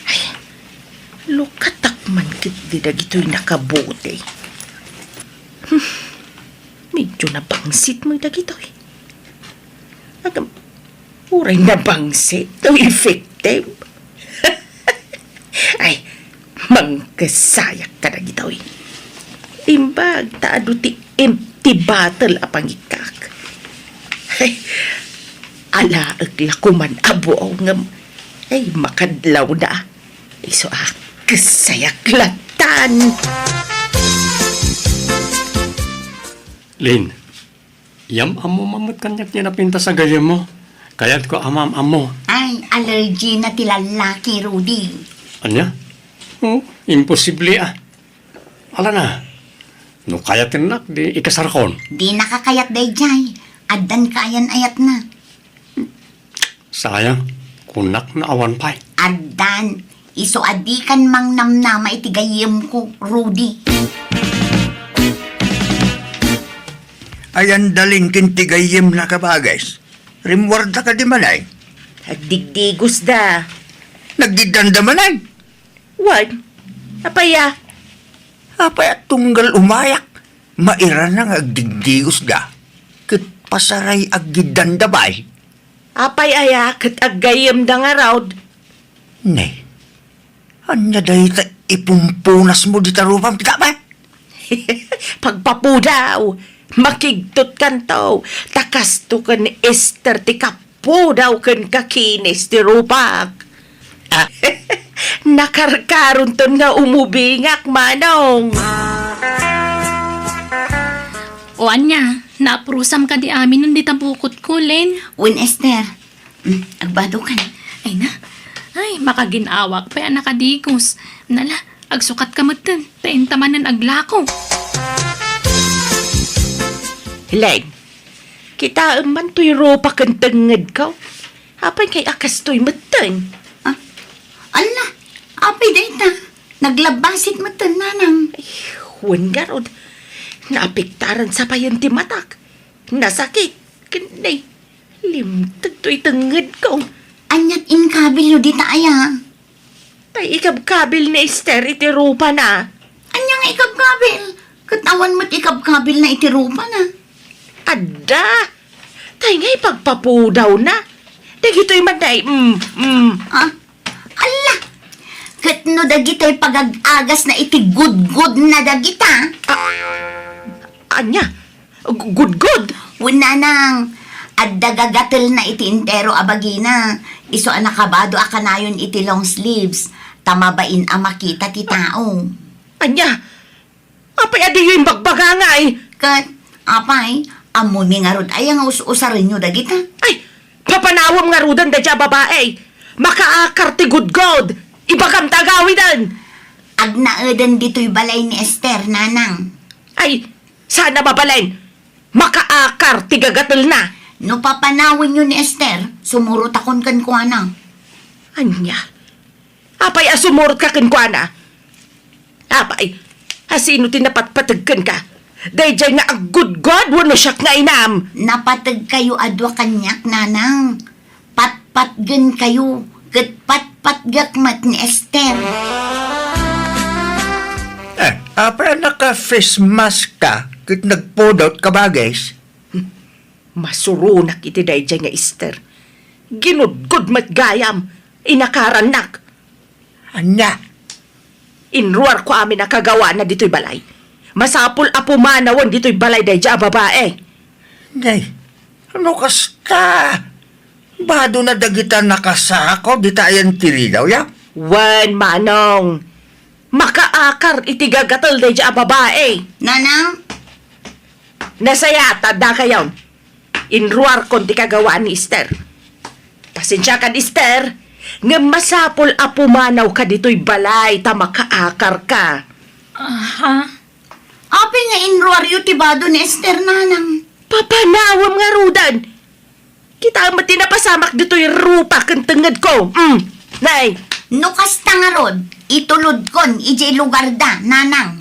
Ay, lukatak man kit didag ito'y nakabuti. Medyo nabangsit mo dagito'y. Agam, uray nabangsit. Ito effective. Ay, mangkasayak ka dagito'y. Imbag, taado ti empty bottle apang ikak. Ay, alaag lakuman abo ngam. Ay, makadlaw na. Iso kasayak latan. Lin, yam amo mamut kanyak niya napinta sa gayam mo. Kaya't ko amam amo. Ay, allergy na ti lalaki, Rudy. Anya? Oh, imposible ah. Ala na. No kayat nak di ikasarkon. Di nakakayat day jay. Addan kayan ayat na. Sayang, kunak na awan pa'y. Addan, iso adikan mang namnama itigayim ko, Rudy. Ayan daling kintigayim na kabagis. Rimwarda ka di manay. Agdigdigos da. Nagdidanda manay. Wan, apaya. Apay at tunggal umayak. Maira na nga agdigdigos ga. Kit pasaray agdidanda bay. Apay aya, kat agayam da nga raw. Ne. Anya dahi ta ipumpunas mo di tarupam tika ba? Pagpapudaw, makigtot kan to. Takas to kan Esther ti kapudaw kan kakinis ti rupak. Nakarkaron ton nga umubingak manong. O anya, naprusam ka di amin nun di tampukot ko, Len. Win Esther, agbado ka na. Ay na, ay, makaginawak pa yan nakadigos. Nala, agsukat ka matan, tain tamanan aglako. Len, kita man to'y ropa kan tangad ka. Apay kay akas to'y matan. Ala, apay data. Naglabasit mo nanang. Huwag nga rod. Naapiktaran sa payan ti matak. Nasakit. Kanay. Limtag to'y tangad ko. Anyat inkabilo di taaya. Tay ikab-kabil na Esther iti rupa na. Anyang ikabkabil. Katawan mo't ikabkabil na itirupa na. Ada. Tay nga ipagpapudaw na. Dagito'y manday. Ala, katno dagitay pagag-agas na iti good na dagita. Anya? Good. Wala nang, at dagagatil na iti intero abagina. Iso anakabado akanayon iti long sleeves. Tamabain ang makita ti tao. Anya? Apay adi yung bagbaga nga eh. Kat, apay, amuni nga rod ay ang usarin nyo dagita. Ay, papanawam nga rudan da dya babae. Makaakar ti good. Ibagam tagawidan! Agnaedan dito'y balay ni Esther, nanang. Ay, sana mabalain. Makaakar, tigagatal na. No papanawin yun ni Esther, sumurot akon kan kuana. Anya? Apay asumurot ka kinkwana? Apay, asino tinapatpatagkan ka? Dayjay nga ang good God, wano siya nga inam. Napatag kayo adwa kanyak, nanang. Patpatgan kayo, kat patpatgakmat ni Esther. Apra naka-face mask ka, kit nagpodot ka bagay. Masurunak iti dayjay nga Esther. Ginudgod mat gayam, inakaranak. Anya? Inruar ko amin nakagawa na dito'y balay. Masapul apumanawan dito'y balay dayjay a babae. Nay, ano kasta? Bado na dagitan nakasakaw, di tayan tiridaw ya? Wan manong. Makaakar iti gagatal dayjay a babae. Nanang, Nasayata da kayon. Inruar kon ti kagawaan ni Esther. Pasensya ka, Esther. Nga masapol apumanaw ka dito'y balay ta makaakar ka. api nga inruaryo tibado ni Esther, nanang. Papanawam nga rudan. Kita mo tinapasamak dito'y rupa kang tengad ko. Nay, No kasta nga rod, itulod kon, ijay lugar da, nanang.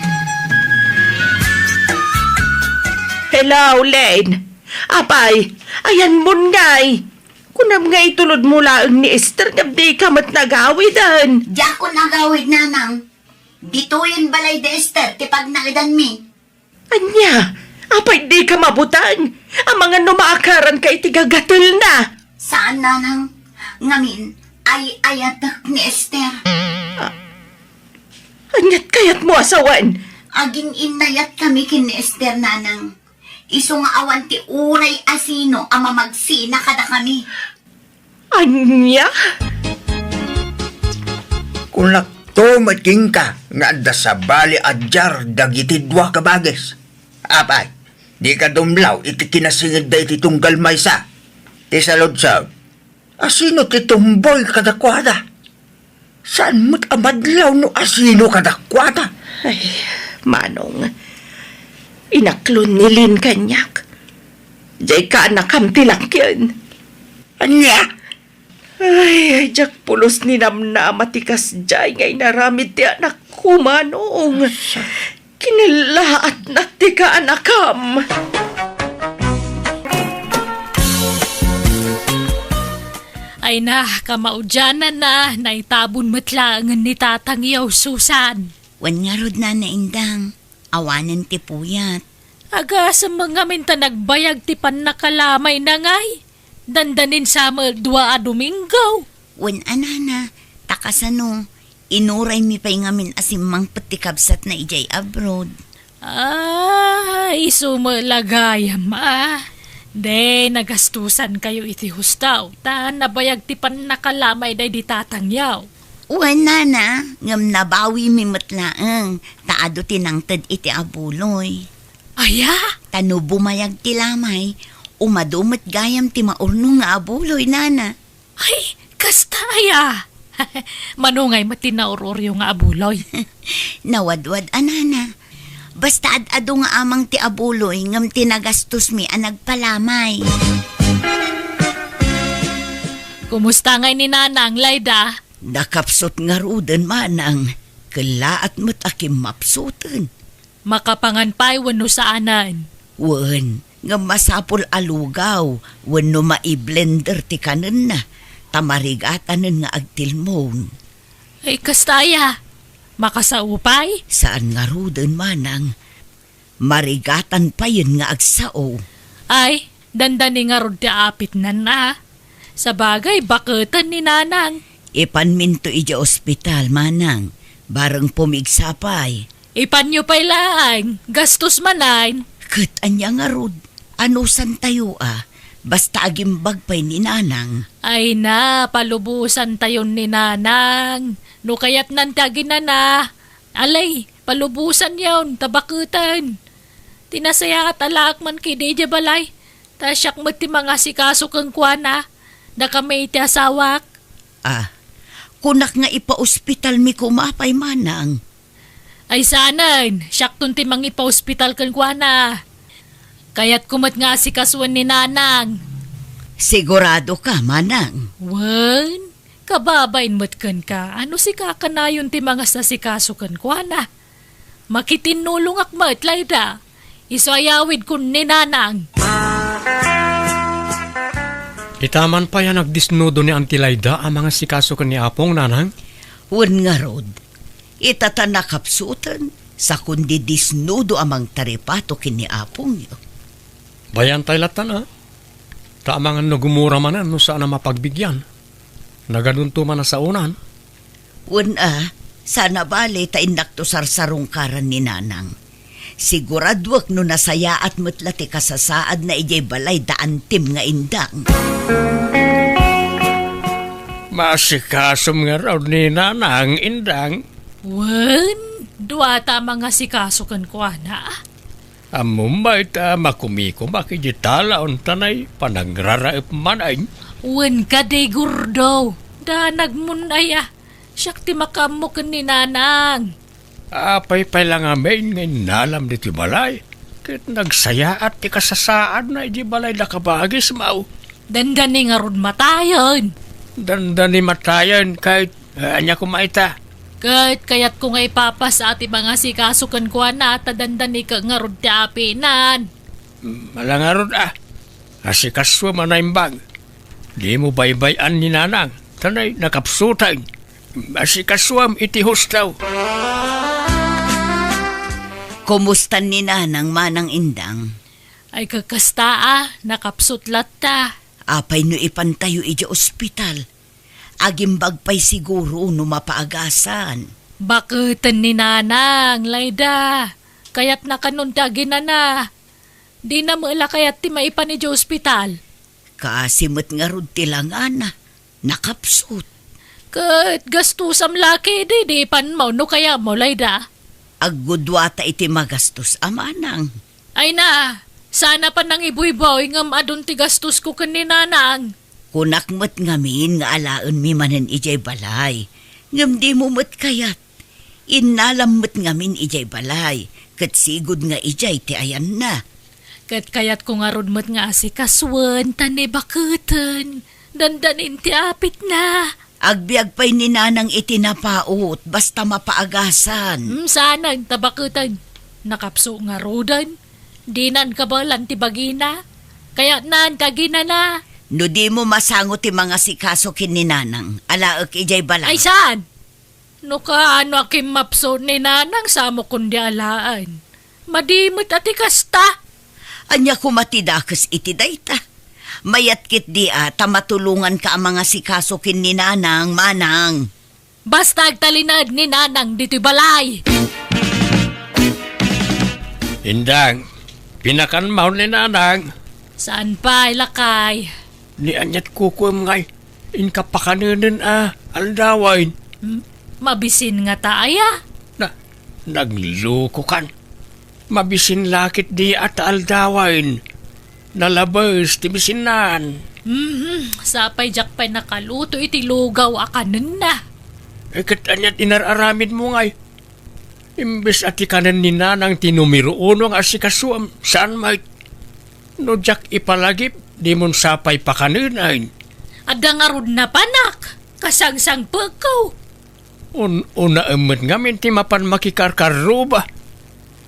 hello, Lane. Apay, ayan mo ngay. Kunam nga itulod mo lang ni Esther nga di ka mat nagawidan. Diya ko nagawid, nanang. Dito yun balay de Esther, tipag naidan mi. Anya, apay di ka mabutan. Ang mga numaakaran ka itigagatal na. Saan, nanang? Ngamin, ay ayatak ni Esther. Anyat kayat mo asawan. Aging inayat kami kin ni Esther, nanang. Iso nga awan ti uray asino ama magsina kada kami. Anya? Kung lakto mating ka, nga da sa bali adjar dagiti dua ka bages. Apay, di ka dumlaw, iti kinasingid da iti tunggal maysa. Ti salod sa, asino ti tumboy kadakwada? Saan mo't amadlaw no asino kadakwada? Ay, manong. Inaklon nilin kanyak. Jay ka anakam tilak yan. Anya? Ay, jak pulos ni namna matikas jay ngay naramid ti anak ko, manong. Kinilaat na ti ka anakam. Ay na, kamaudyanan na, naitabon matlangan ni Tatang Yaw Susan. Wan nga rod na naindang, awanan ti puyat. Aga sa mga minta nagbayag ti pan nakalamay na ngay. Dandanin sa dua a Domingo. Wan anana, takasano, inuray mi pa'y ngamin asimang patikabsat na ijay abroad. Ay, sumalagayam De, nagastusan kayo iti hustaw. Ta, nabayag ti pan nakalamay day di Tatang Yaw. Wan nana, ngam nabawi mi matlaang, taado tinangtad iti abuloy. Aya? Tano bumayag ti lamay, umadumot gayam ti maurno nga abuloy, nana. Ay, kastaya. Manungay matinauroryo nga abuloy. Nawadwad anana. Basta ad-ado nga amang ti abuloy ngam tinagastos mi ang nagpalamay. Kumusta ngay ni Nanang, Layda? Nakapsot nga rudan manang, kalaat mo't akim mapsutan. Makapanganpay wano saanan. Wan, nga masapol alugaw, wano maiblender ti kanan na, tamarigatanan nga agtilmon. Ay, kastaya. Makasaupay? Saan nga rudan manang, marigatan pa yun nga agsao. Ay, dandani nga rod ti apit na. Sa bagay, baketan ni Nanang. Ipanminto ija ospital manang, bareng pumigsapay. Ipanyo pa'y laang, gastos manayn. Kat anya nga rod, anusan tayo basta agimbag pa'y ni nanang. Ay na, palubusan tayon ni Nanang. No kayat nantagin na. Alay, palubusan yawn, tabakutan. Tinasaya at alaak man kay Deja Balay. Tasyak mo ti mga sikaso kang kuwana. Na kami iti asawak. Kunak nga ipa-ospital mi kumapay manang. Ay sanan, siyakton ti mang ipa-hospital kan kwa na. Kaya't kumat nga si kaswan ni nanang. Sigurado ka, manang. Wan, kababain mo't kan ka. Ano si kakanayon ti mga sasikaso kan kwa na. Makitinulong akmat, Layda. Isayawid kun ni nanang. Itaman pa yan nagdisnudo ni Auntie Layda ang mga sikaso kan ni Apong, nanang. Wan nga rod. Itatanakapsutan sa kundi disnudo amang taripato kini apong yo. Bayan tayo latan, ha? Tamang ano gumura man no saan na mapagbigyan. Naganunto man na sa unan. Wan sana bale ta indakto sarsarong karan ni nanang. Siguradwak no nasaya at mutlati kasasaad na ijay balay daan tim nga indang. Masikasom nga raw ni nanang indang. Wan, duwata mga sikaso kan kwa na. Amumbay ta makumiko makijitala on tanay panagraraip man ay. Wan ka day gurdo. Danag mun ay siyak ti makamok ni nanang. Apay pa lang amin ngayon nalam dito balay. Kit nagsaya at ti kasasaan na iji balay nakabagis mau. Dandani nga ron matayon. Dandani matayan kahit anya kumaita. Kayat ko nga ipapas sa ati mga sikasukan ko na tadandani ka nga ron ti apinan. Malangarod Asikaswa manaimbag. Di mo baybayan ni nanang. Tanay nakapsutan. Asikaswam iti hustaw. Kumusta ni nanang manang indang? Ay kakasta nakapsutlat ta. Apay no ipantayo iji ospital. Agimbag pa'y siguro no mapaagasan. Bakutan ni nanang, Layda. Kaya't nakanundagin na. Di na mula kaya't ti maipan ni ospital. Kasimot nga rod tilangan na. Nakapsut. Kat gastusam laki di pan mo no kaya mo, Layda. Aggudwata iti magastos amanang. Ay na, sana pa nang ibuy-boy ngam adun ti gastos ko kan ni nanang. Kunak mo't ngamin nga alaon mi manen ijay balay. Ngam di mo mo't kayat. Inalam mo't ngamin ijay balay. Kat sigod nga ijay ti ayan na. Kat kayat ko nga ron mo't nga si kaswan, tani bakutan. Dandanin ti apit na. Agbiag pa'y ni nanang itinapaot basta mapaagasan. Sana tabakutan. Nakapso nga rodan. Dinan ka ba lang ti bagina? Kaya nan tagina na. No di mo masangot ti mga sikaso kin ni nanang. Alaak ijay balay. Ay saan? No ka ano aking mapso ni nanang samo kundi alaan. Madimot ati kasta. Anya kumatidakas iti dayta. Mayat kit di tamatulungan ka ang mga sikaso kin ni nanang manang. Basta agtalinad ni nanang dito'y balay. Indang, pinakanmaw ni nanang. Saan pa ilakay? Ni anyat kukum ngay. Inkapakanunin aldawain. Mabisin nga taaya. Nagloko kan. Mabisin lakit di at aldawain. Nalabas ti bisinan. Sapay jakpay nakaluto iti lugaw akanan na. Kat anyat inararamid mo ngay. Imbes ati kanan ni nanang tinumiro uno ang asikasuam. Saan may no jak ipalagip di mon sapay pakanunain. Ada nga rod na panak. Kasangsang pagkaw. Una emet ngamin ti mapan makikarkaruba.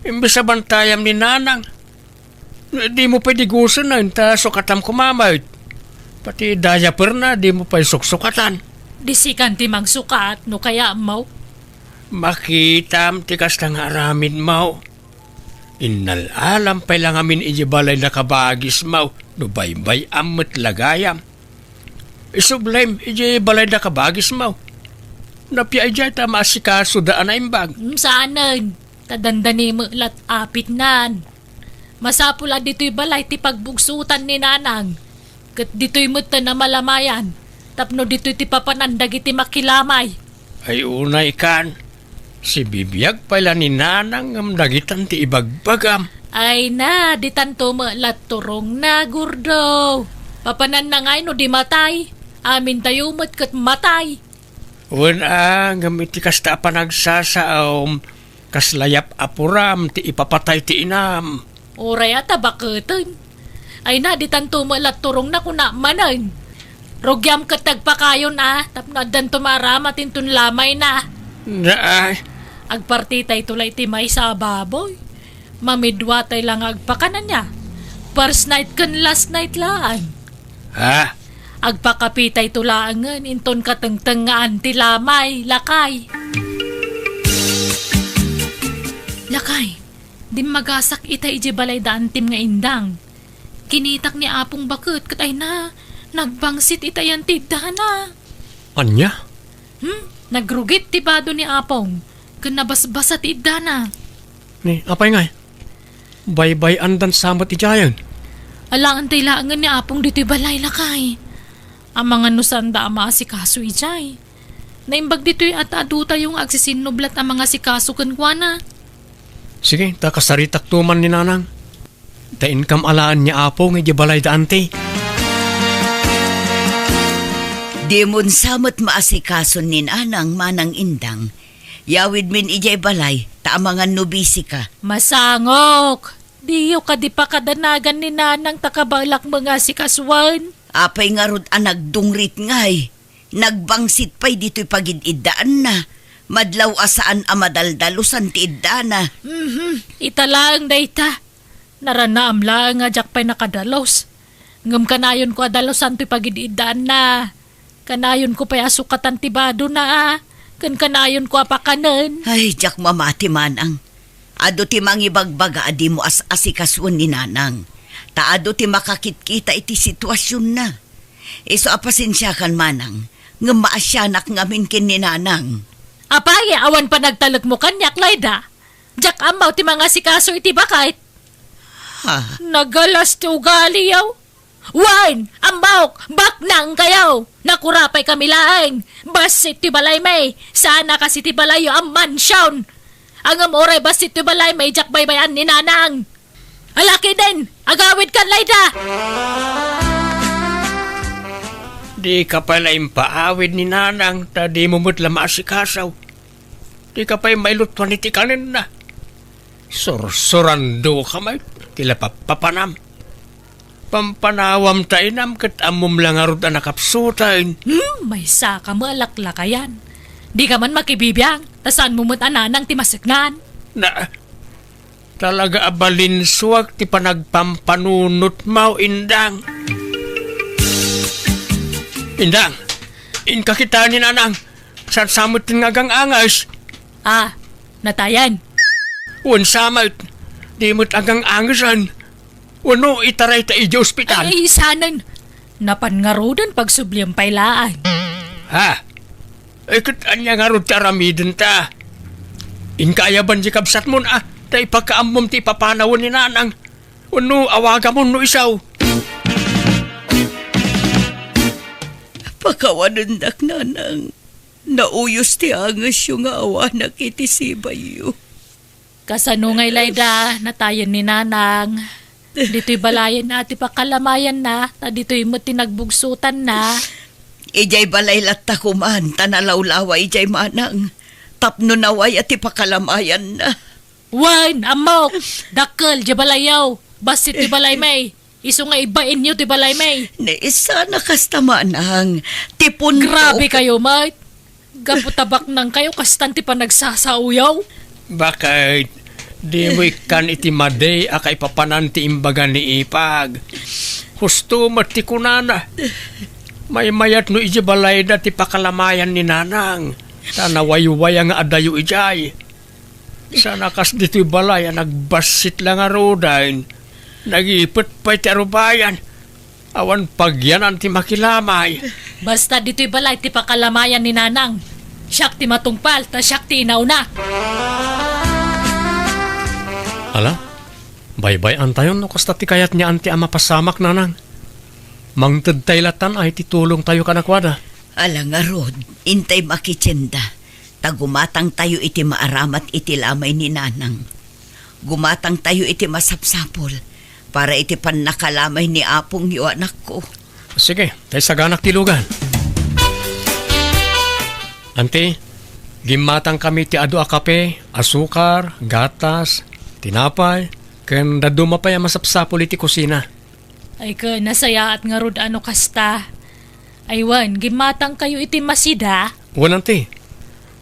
Imbes sa bantayam ni nanang. Di mo pwede gusto na ta sukatam kumamay. Pati daya perna di mo pa'y suksukatan. Disikan ti mang sukat no kaya mo. Makitam ti kastang aramid mau. Inalalam pa'y lang amin ijibalay na kabagis mau. No baybay amat lagayam. Isublaim ijibalay na kabagis mau. Napia ijay ta maasikaso daan na imbag. Saanan? Tadandani mo lat apit nan. Masapula dito'y balay ti pagbugsutan ni nanang. Kat dito'y mutta na malamayan. Tapno dito'y ti papanandag iti makilamay. Ay unay kan. Si bibiyag pala ni nanang ang dagitan ti ibagbagam. Ay na, di tanto lat turong na gurdo. Papanan na ngay no di matay. Amin tayo kat matay. Wala, gamit ti kasta panagsasaom, kaslayap apuram, ti ipapatay ti inam. Uray ata baketen. Ay na, di tanto malat turong na kuna manan. Rogyam katagpakayon tapno dan tumarama tintun lamay na. Na, Agpartitay tulay ti may sa baboy. Mamidwatay lang agpakanan niya. First night kan last night lang. ha? Agpakapitay tulaangan inton katengtengaan ti lamay, lakay. Lakay, di magasak itay iji balay daan tim nga indang. Kinitak ni apong bakit kat ay na, nagbangsit itayan ti dana. Anya? Nagrugit ti bado ni apong, kanabasbasa ti dana. Ni, apay nga? Bye-bye andan samot ti jayan. Alangan tay laangan ni apong dito'y balay, lakay. Ang mga nusanda ang mga sikaso ijay. Naimbag dito'y at aduta yung agsisinublat ang mga sikaso kankwana. Sige, takasaritak tuman ni nanang. Tain kam alaan niya apo nga balay da ante. Di mon samot maasikason nin anang manang indang. Yawid min ijay balay, taamangan nubisi ka. Masangok! Diyo ka di pa kadanagan ni nanang takabalak mga sikaswan. Apay nga rod ang nagdungrit ngay. Nagbangsit pa'y dito'y pagididaan na. Madlaw asaan amadaldalusan ti idana. Italang dayta. Naranaam lang nga jak pa'y nakadalos. Ngam kanayon ko adalosan to'y pagididaan na. Kanayon ko pa'y asukatan ti bado na. Kanayon ko apakanan. Ay, jak mamati manang. Ado ti mangibagbaga adi mo asikaswan ni nanang. Taado ti makakitkita iti sitwasyon na. Iso apasensya kan manang, nga maasyanak ngamin kin ni nanang. Apay, awan pa nagtalag mo kanyak, Layda. Jak amaw ti mga sikaso iti bakit. Ha? Nagalas ti ugali yaw. Wan! Ambawk! Baknang kayaw! Nakurapay kami laeng! Basit ti balay may! Sana kasi ti balay ang mansyon! Ang amoray basit ti balay may jak baybayan ni nanang! Alaki din! Agawid kan, Layda! Di ka pala impaawid ni nanang, ta di mo mo't lama asikasaw. Di ka pa'y mailutwan iti kanin na. Sursurando ka may, tila papanam. Pampanawam ta inam, kat amom lang arot na nakapsutain. May saka mo alaklakayan. Di ka man makibibiyang, tasan mo mo't ananang ti masignan. Na, talaga abalinswag ti panagpampanunot mau, indang. Indang, inkakita ni nanang, saan samot tin ngagang angas. Natayan. Wan samot, di mo't agang angasan. Wano itaray ta iji ospital. Ay, sanan. Napangarodan pag subliyang pailaan. Ha? Ikot anya nga ro ti aramidin ta. Inkayaban di kabsat mo na, ta ipakaamom ti papanawon ni nanang. Wano awaga mo no isaw. Pakawanandak nanang, nauyos ti angas yung awa na kitisibay yu. Kasano ngay, Layda, natayan ni nanang. Dito'y balayan na, ati pakalamayan na, ta dito'y mo tinagbugsutan na. Ijay balay latta kuman, tanalawlawa ijay manang. Tapno naway at ipakalamayan na. Wan, amok, dakkel, di balayaw, basit ti balay may. Iso nga ibain niyo ti balay may. Naisa na kasta manang, tipon Grabe kayo, mate. Gaputabak nang kayo, kastan ti pa nagsasauyaw. Bakit? Di mo ikan iti maday akay papanan ti imbaga ni ipag. Husto matikunana. May mayat no iji balay da ti pakalamayan ni nanang. Tanaway-way nga adayo ijay. Sana kas dito'y balay nagbasit lang arodain. Nagipot pa iti arubayan. Awan pagyanan ti makilamay. Basta dito'y balay ti pakalamayan ni nanang. Siyak ti matungpal, ta siyak ti inauna. Ala, bye-bye antayon no kasta ti kayat niya anti ama pasamak nanang. Mangted taylatan ay titulong tayo kanakwada. Ala nga rod, intay makitsenda. Tagumatang tayo iti maaramat iti lamay ni nanang. Gumatang tayo iti masapsapol para iti panakalamay ni apong yu anak ko. Sige, tayo saganak tilugan. Ante, gimatang kami ti adu a kape, asukar, gatas, tinapay, ken daduma pa yung masapsapol iti kusina. Ay ka, nasaya at nga rod ano kasta. Aywan, gimatang kayo iti masida. Wan ante,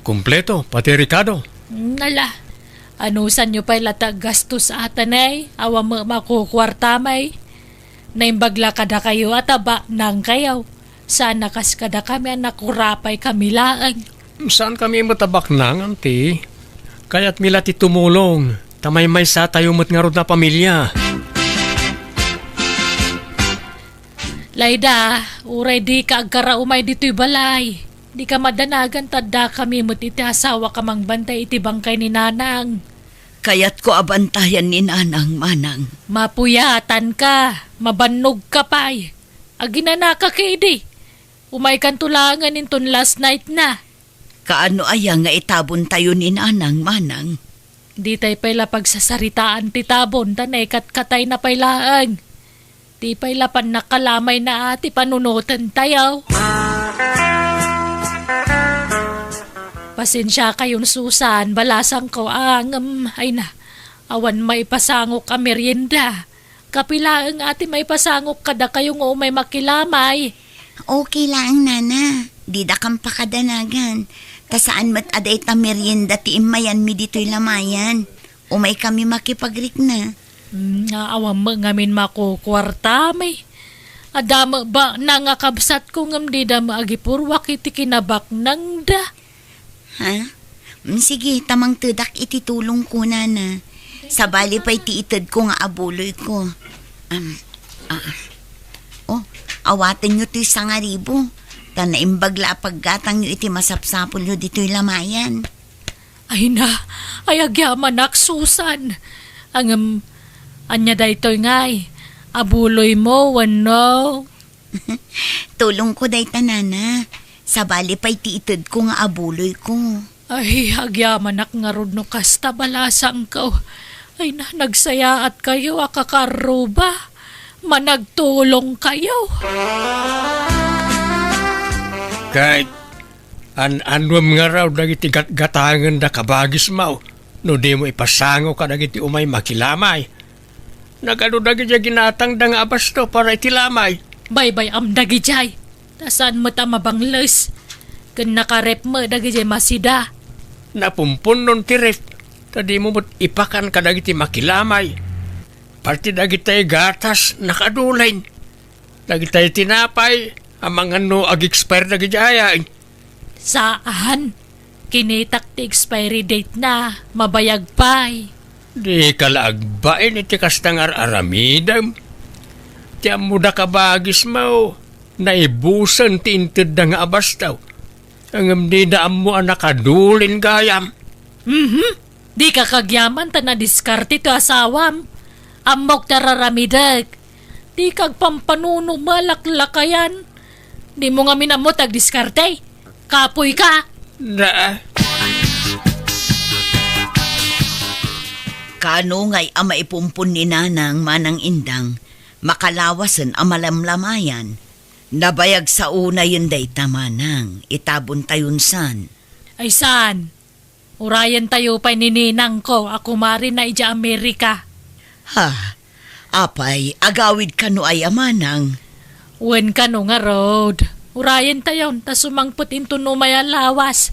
kumpleto, pati Ricardo. Nala, anusan nyo pa ilatag gastos sa atanay, awa mo makukwartamay. Naimbagla kada kayo at aba nang kayaw. Sana kas kada kami ang nakurapay kami laang. Saan kami matabak nang, ante? Kaya't mila ti tumulong, tamay may sa tayo mo't nga rod na pamilya. Layda, uray di ka agkara umay dito'y balay. Di ka madanagan tadda kami mo't iti asawa kamang bantay iti bangkay ni nanang. Kaya't ko abantayan ni Nanang Manang. Mapuyatan ka, mabannog ka pa'y. Aginana ka kidi. Umay kan tulangan inton last night na. Kaano aya nga itabon tayo ni Nanang Manang? Di tayo pala pagsasaritaan ti tabon, tanay katay na pailaan. Di pala pan nakalamay na ati panunutan tayo. Pasensya kayon Susan, balasang ko ay na, awan may pasangok ka merienda. Kapilaang ati may pasangok kada kayong may makilamay. Okay lang, nana. Di da kang pakadanagan. Tasaan mat aday ta merienda ti imayan mi dito'y lamayan. Umay kami makipagrik na. Awan mo ngamin makukwarta may. Adama ba nangakabsat ko ngam di da maagipurwak iti kinabak nang da. Ha? Sige, tamang tudak iti tulong ko, nana. Sabali pa'y tiitad ko nga abuloy ko. Awatin nyo to'y 1,000. Tanaimbagla paggatang nyo iti masapsapol nyo dito'y lamayan. Ay na, ay agyaman ak Susan. Ang anya da ito'y ngay. Abuloy mo, wano. Tulong ko day tanana. Sabali pa'y tiitad ko nga abuloy ko. Ay, agyaman ak nga rod no kasta balasang ko. Ay na, nagsaya at kayo akakaruba. Managtulong kayo. Kahit anwam nga raw dagiti gatangan da kabagis mo, no di mo ipasango ka dagiti umay makilamay. Nagano dagiti ginatang da nga abasto para itilamay. Bye-bye am dagijay. Tasan mo ta mabangles. Kan nakarep mo dagijay masida. Napumpun nun ti ref, tadi mo mo't ipakan ka dagiti makilamay. Parti dagiti gatas nakadulain. Dagiti tinapay, amang ano ag-expire dagiti ayain. Saan? Kinitak ti expiry date na. Mabayag pa'y. Di kalaagbain iti kastangar aramidam. Tiyam mo da kabagis mo. Naibusan ti intid da nga abastaw. Ang di daam mo ang nakadulin gayam. Di ka kagyaman ta na diskarte to asawam. Amok tararamidag. Di kag pampanuno malaklakayan. Di mo nga minamot ag diskarte. Kapoy ka. Na, Kano ngay ama ipumpun ni Nanang Manang Indang, makalawasan ang malamlamayan. Nabayag sa una yun day tamanang, itabon tayon san. Ay san? Urayan tayo pa nininang ko. Ako mari na ija Amerika. Ha, apay, agawid ka no ay amanang. Wen ka no nga road. Urayan tayo. Ta sumangput into no maya lawas.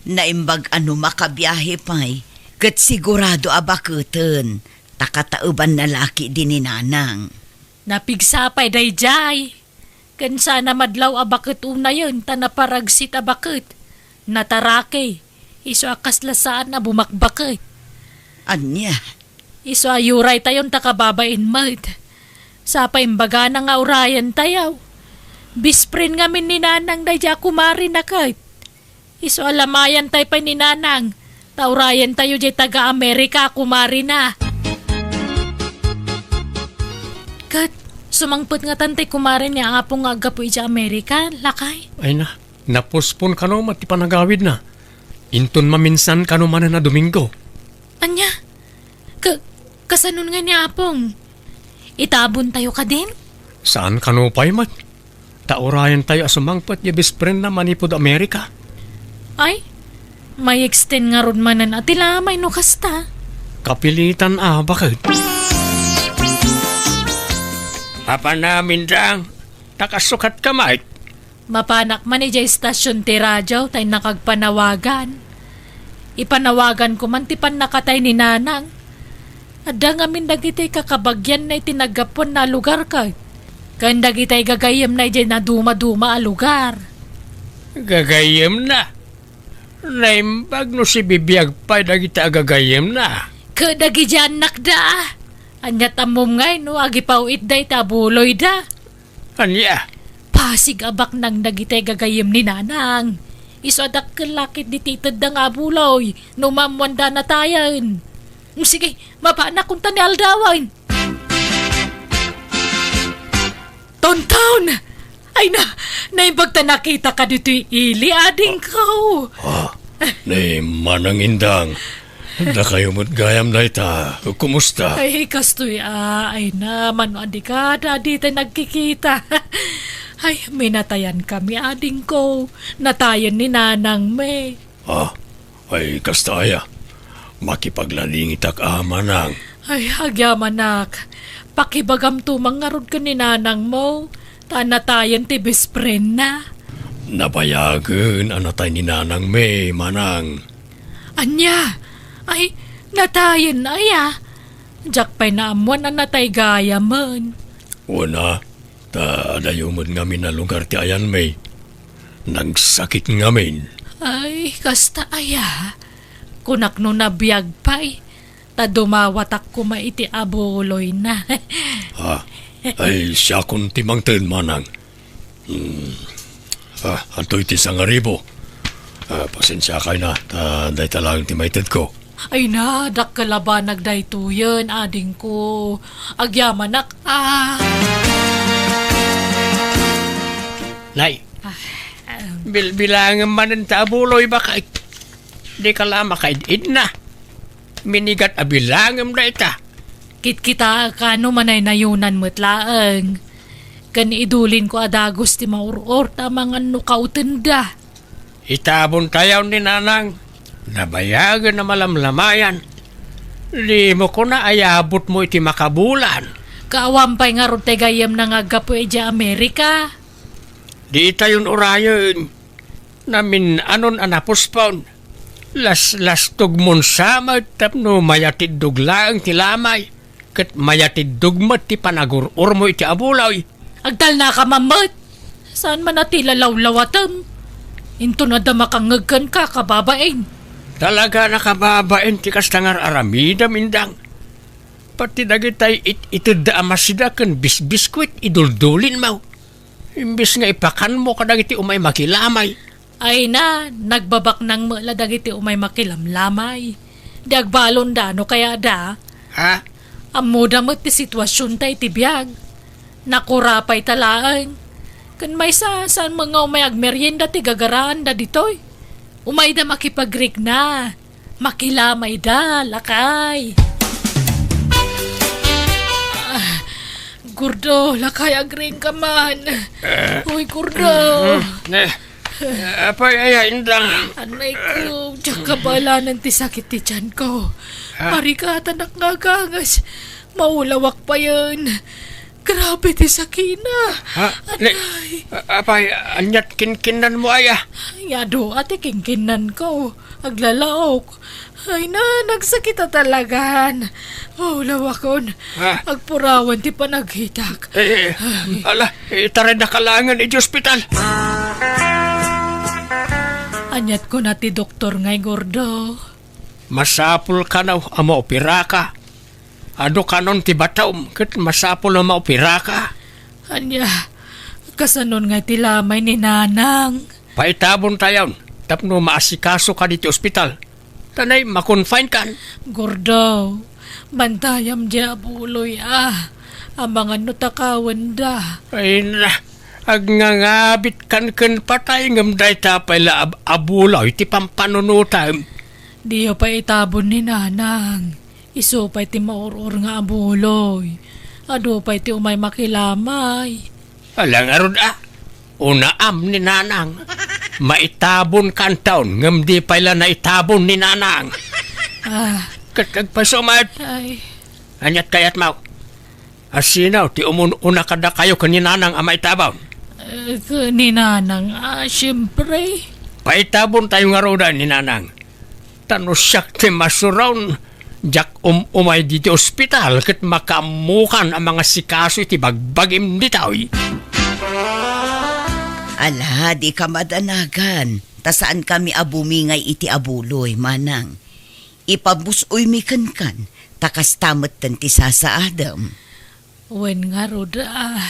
Naimbag ano makabiyahe pa'y, kat sigurado abakutan, takatauban na laki din ni Nanang. Napigsapay dayjay. Kan sana madlaw abakit una yun. Ta naparagsit abakit. Natarake. Iso akaslasaan na bumakbakit. Anya, Iso ayuray tayon takababain mat. Sa paimbaga na nga urayan tayaw. Bisprin nga min ni Nanang dayja kumari na kahit. Iso alamayan tayo pa ni Nanang. Taurayan tayo jay taga-Amerika kumari na. Kat, sumangput nga tantay kumari niya apong nga gapo ija Amerika, lakay. ay na, napospon ka no mati panagawid na. Inton maminsan ka no man na Domingo. Anya, kasanon nga niya apong. Itabon tayo ka din? Saan ka no, Paymat? Taurayan tayo asumangpat ya best friend na manipod Amerika. Ay, may extend nga ron manan at may no kasta. Kapilitan bakit? Papa namin dang, nakasukat ka, Mike. Mapanak man ijay stasyon ti radyo tay nakagpanawagan. Ipanawagan ko man ti nakatay ni nanang. Adda ngamin dagitay kakabagyan na itinagapon na lugar ka. Kan dagitay gagayem na ijay na duma-duma a lugar. Gagayem na. Naimbag no si bibiyag pa dagita gagayem na. Kadagi dyan nakda. Anyat amom ngay no agi pauit day tabuloy da. Anya? Pasig abak nang dagitay gagayem ni nanang. Isodak kalakit di titad da nga buloy. No mamwanda na tayan. Sige, mapanak kung tani aldawan. Tonton! Ay na, naimbag ta nakita ka dito ili ading ko. Nay, manangindang. Da kayo mo't gayam na ita. Kumusta? Ay, kastoy ay na, mano adi ka, dadi tayo nagkikita. Ay, minatayan kami ading ko. Natayan ni nanang me. Ay, kastaya. Makipaglaling itak amanang. Ay, agyamanak. Pakibagam tumang nga ron ka ni nanang mo. Tanatayan ti bespren na. Nabayagan anatay ni nanang may manang. Anya, ay, natayan na ya. Diyak pa'y naamuan ang natay gaya man. Una, adayo mo't ngamin na lugar ti ayan may. Nagsakit ngamin. Ay, kasta aya. Kunak no nabiyag pa'y. Ta dumawatak ko maiti abuloy na. Ay, siya kung timangtin manang. Anto'y ti sangaribo. Pasensya kayo na. Day talang timaited ko. Ay na, dakkalaban nagdaytuyan, ading ko. Agyamanak, Nay, bilangan man ang tabuloy baka di ka lang makaidid na. Minigat abilangam na ita. Kit-kita kano manay nayunan mo't laang. Kaniidulin ko adagos ti mauror ta mga nukautenda. Itabon tayaw ni nanang. Nabayagan na malamlamayan. Di mo ko na ayabot mo iti makabulan. Kaawampay nga ron gayam na nga gapo eja Amerika. Di tayon orayon. Namin anon anapospon. Las tugmon sama tapno mayatid duglaang ti lamay. Kat mayatid dugmat ti panagurur mo iti abulay. Agdal na ka mamot. Saan man natila lawlawatam? Into na damakangagkan ka kababain. Talaga nakababain ti kastangar aramida mindang. Pati dagitay itida amasida kan bisbiskwit iduldulin mo. Imbis nga ipakan mo kadagiti umay makilamay. Ay na, nagbabak ng mula dagiti umay makilamlamay. Dagbalon da, no kaya da? Ha? Amuda mo ti sitwasyon tayo tibiyag. Nakurapay talaan. Kan may saan mga umay agmeryenda ti gagaraan da ditoy. Umay da makipagrig na. Makilamay da, lakay. Gurdo, lakay agring ka man. Uy, Gurdo. Apay ay indang. Anay ko, tsaka bala ng tisakit ti tiyan ko. Marikata nakagagas. Maulawak pa yun. Grabe ti sakina. Anay. Apay, anyat kinkinan mo aya. Yado, ate kingkinan ko. Aglalaok. Ay na, nagsakit na talagan. Maulawakon. Agpurawan ti panaghitak. Itarin na kalangan iti ospital. Anyat ko na ti doktor ngay Gordo. Masapul ka na maopira ka. Ado kanon ti bataom ket masapul na maopira ka. Anya, kasanon nga ti lamay ni nanang. Paitabon tayon. Tapno maasikaso ka dito ospital. Tanay makonfine kan. Gordo, bantayam di abuloy Ang mga nutakawan da. Ay na. Agngangabit kan patay ngam day tapay la abulaw iti pampanunutam. Diyo pa itabon ni nanang. Iso pa iti maurur nga abuloy. Ado pa iti umay makilamay. Alang arod Unaam ni nanang. Maitabon kan taon, ngam di pala na itabon ni nanang. Ah, Katagpasumad, ay, anyat kayat mau. Asinaw, ti una kada kayo kaninanang ang maitabon. ninanang, siyempre. Paitabon tayo nga roda ni nanang. Tano siyak ti masuraw, jak umay di ospital, kat makamukan ang mga sikaso iti bagbagim di tao. Ala, di ka madanagan. Ta saan kami abumingay iti abuloy, manang. Ipabusoy mi kan, takas tamat ti sasaadam. Wen nga roda,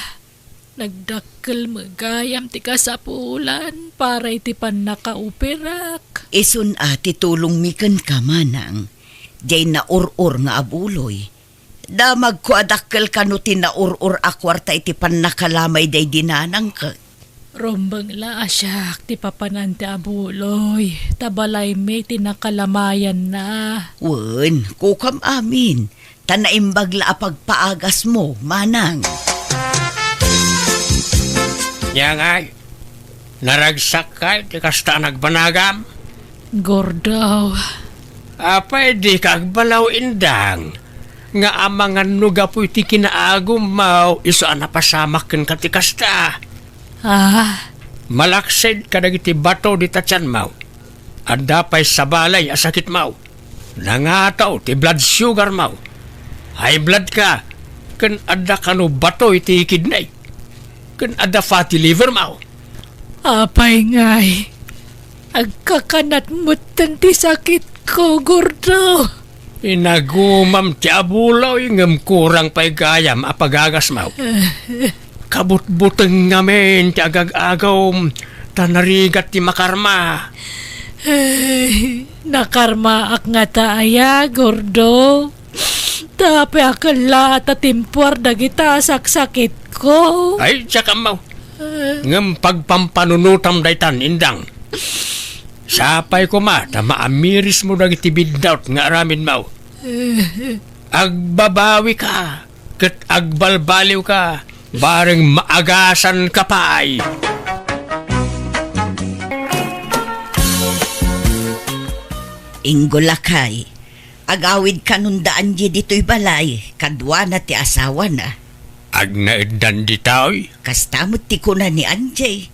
nagdakkel magayam ti kasapulan para iti pan nakauperak. Isun ati tulong mi ka, manang. Jay na or nga abuloy. Damag ko adakkel kano tinaurur akwarta iti pan nakalamay day dinanang ka. Rombang la asyak ti papanan ti abuloy. Tabalay may tinakalamayan na. Wen, kukam amin. Tanaimbag la pagpaagas mo, manang. Yang ay, naragsak ka, di kasta nagbanagam. Gordaw. Apay di kagbalaw indang. Nga amangan nuga po iti kinaagum mau, iso anapasamak ken kati kasta. Ah, Malaksid kadag iti bato di tatsan mau. Adda pa'y sabalay asakit mau. Nangataw ti blood sugar mau. High blood ka. Ken adda kano bato iti kidney. Ken adda fatty liver mau. apay ngay. Agkakanat mo ti sakit ko, gordo. Inagumam ti abulaw ingam kurang pa'y gayam apagagas mau. Kabut-buteng ngamin ti agag-agaw tanarigat ti makarma. Ay, nakarmaak nga taaya, gordo. Tapi akala tatimpuar dagita saksakit ko. Ay, tsaka mau. Ngam pagpampanunutam daytan indang. Sapay ko ma, ta maamiris mo dagiti biddaut nga aramin mau. Agbabawi ka, ket agbalbaliw ka, bareng maagasan ka pa ay. Inggolakay. Agawid kanundaan di dito'y balay. Kadwa na ti asawa na. Agnaeddan di taoy. Kastamot ti kuna ni Anjay.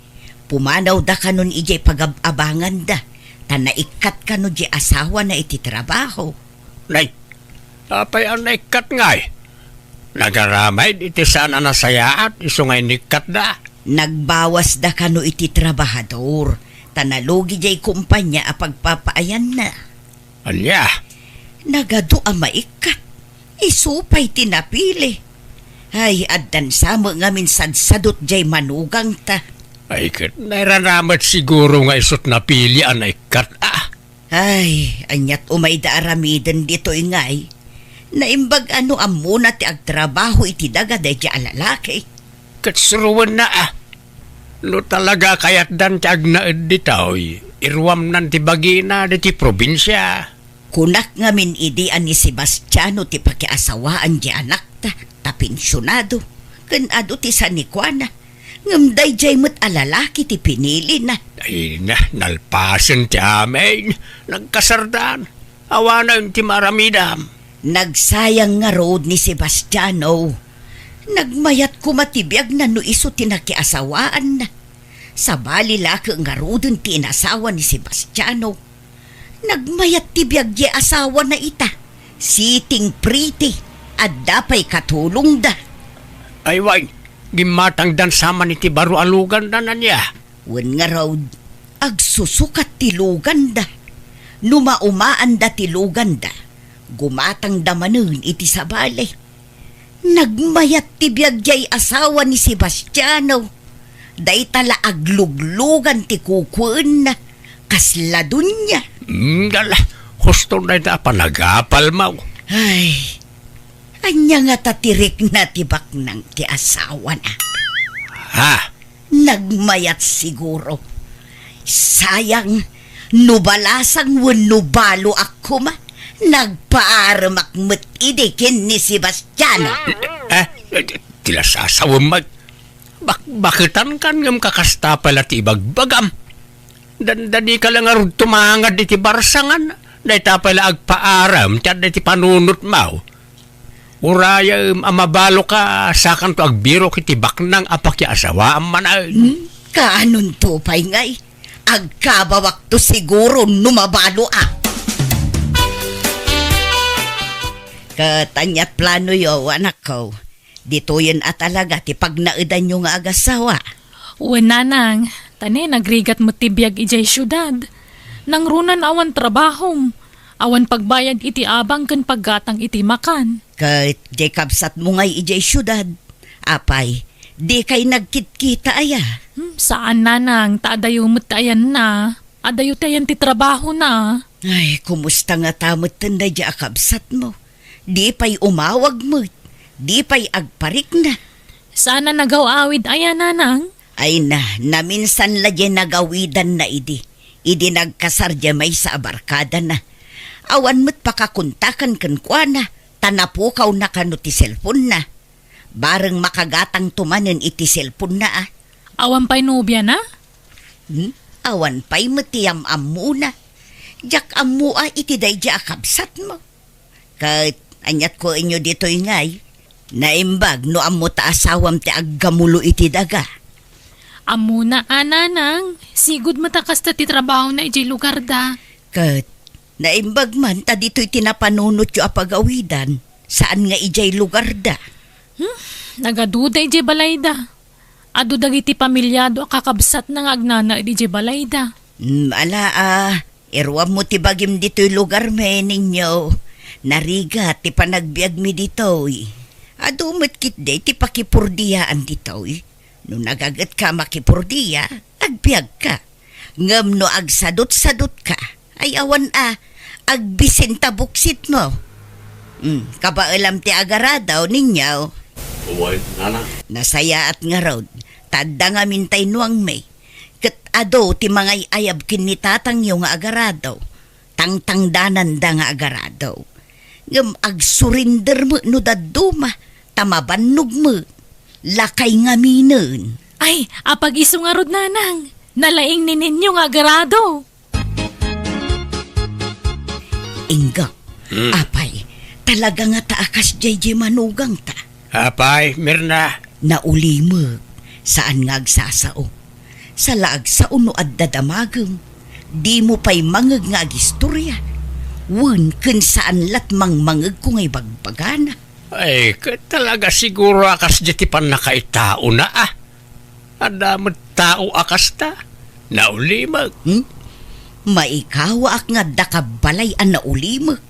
Pumanaw da kanon ijay pagabangan da. Tanaikat kano di asawa na iti trabaho. Nay, apay ang naikat ngay. Nagaramay iti sana nasayaat, iso ngay nikat da. Nagbawas da kano iti trabahador. Tanalugi jay kumpanya a pagpapaayan na. Anya, Nagado ang maikat. Isupay tinapili. Ay, addan sama nga minsan sadot jay manugang ta. ay kat nairanamat siguro nga isot napili ang naikat Ay, anyat umay da aramiden dito ingay. Naimbag ano amuna ti agtrabaho iti daga day di alalaki. Katsuruan na No talaga kayat dan ti agnaed di taoy. Irwam nan ti bagina di ti probinsya. Kunak nga min idian ni Sebastiano ti pakiasawaan di anak ta, pensyonado. Kanado ti sanikwana. Ngamday jay mo't alalaki ti pinili na. Ay na, nalpasan ti amin. Nagkasardan. Awana yung ti maramidam. Nagsayang nga road ni Sebastiano. Nagmayat kumatibiyag na no iso tinakiasawaan na. Sa bali laki nga road ti inasawa ni Sebastiano. Nagmayat tibiyag di asawa na ita. Siting pretty. At dapay katulong da. Ay way, gimatang dan sama ni ti baro alugan na niya. Wen nga road, agsusukat ti lugan da. Numaumaan da ti lugan da. Gumatang damanun iti sabali. Nagmayat ti biyag asawa ni Sebastiano. Day tala agluglugan ti kukuen na. Kasladun niya. Dala, husto na ita panagapal mo. Ay, anya nga tatirik na tibak ng ti asawa na. Ha? Nagmayat siguro. Sayang, nubalasang nubalo ako ma. Nagpaaramak mo't idikin ni Sebastiano. Tila sasawam mag... Bakitan kan ngam kakasta pala ti bagbagam. Dadi ka lang arud tumangad iti barsangan. Day tapala agpaaram, tiyan iti panunot mau. Uraya amabalo ka, sakan to agbiro kiti baknang apak ya asawa man ay. Kaanon to pay ngay? Agkabawak to siguro numabalo Katanyat plano yo, anak ko. Dito yun at talaga ti pagnaidan nyo nga agasawa. Nanang, tani nagrigat mo tibiyag ijay syudad. Nang runan awan trabahom. Awan pagbayad iti abang kan paggatang iti makan. Kat di kabsat mo ngay ijay syudad. Apay, di kay nagkitkita aya. Saan nanang, taadayo mo't ayan na. Adayo tayan ti trabaho na. Ay, kumusta nga tamot tanda di akabsat mo? Di pa'y umawag mo. Di pa'y agparik na. Sana nagaw-awid ayan nanang. Ay naminsan la di nagawidan na idi. Idi nagkasar di may sa abarkada na. Awan mo't pakakuntakan kankwana. Tanapukaw na kano ti cellphone na. Bareng makagatang tumanen iti cellphone na Awan pa'y nobya na? Awan pa'y matiyam-am muna. Jak amua iti day di akabsat mo. Kahit anyat ko inyo dito'y ngay. Naimbag no amo ta asawam ti aggamulo iti daga. Amuna nanang, sigud matakas ta ti trabaho na ijay lugar da. Kat naimbag man ta dito'y tinapanunot yu apagawidan. Saan nga ijay lugar da? Nagaduda ijay balay da. Adu dagiti pamilyado kakabsat na nga agnana ijay balay da. Irwam mo ti bagim dito'y lugar me ninyo. Nariga ti panagbiag mi dito'y. Adumot kit de ti pakipurdiyaan dito'y. No nagagat ka makipurdiya, agbiag ka. Ngam no agsadot-sadot ka, ay awan agbisinta buksit mo. Kabaalam ti agaradaw ninyaw. Uway, nana. Nasaya at nga raw, tadda nga mintay nuang may. Kat ado ti mangay ayab kinitatang yung nga agaradaw. Tangtangdanan da nga agaradaw. Ngam agsurinder mo no daduma, tamabannog mo. Lakay nga minen. Ay, apag iso nga rod nanang. Nalaing ni ninyo nga garado. Inga, apay, talaga nga taakas JJ manugang ta. Apay, Mirna. Naulimag, saan nga agsasao? Sa laag sa uno at dadamagam, di mo pa'y mangag nga agistorya. Wen kun saan latmang mangag ko ngay bagbagana. Ay, talaga siguro akas diti pan nakaitao na Adamot tao akas ta. Naulimag. Maikawa ak nga dakabalay an naulimag.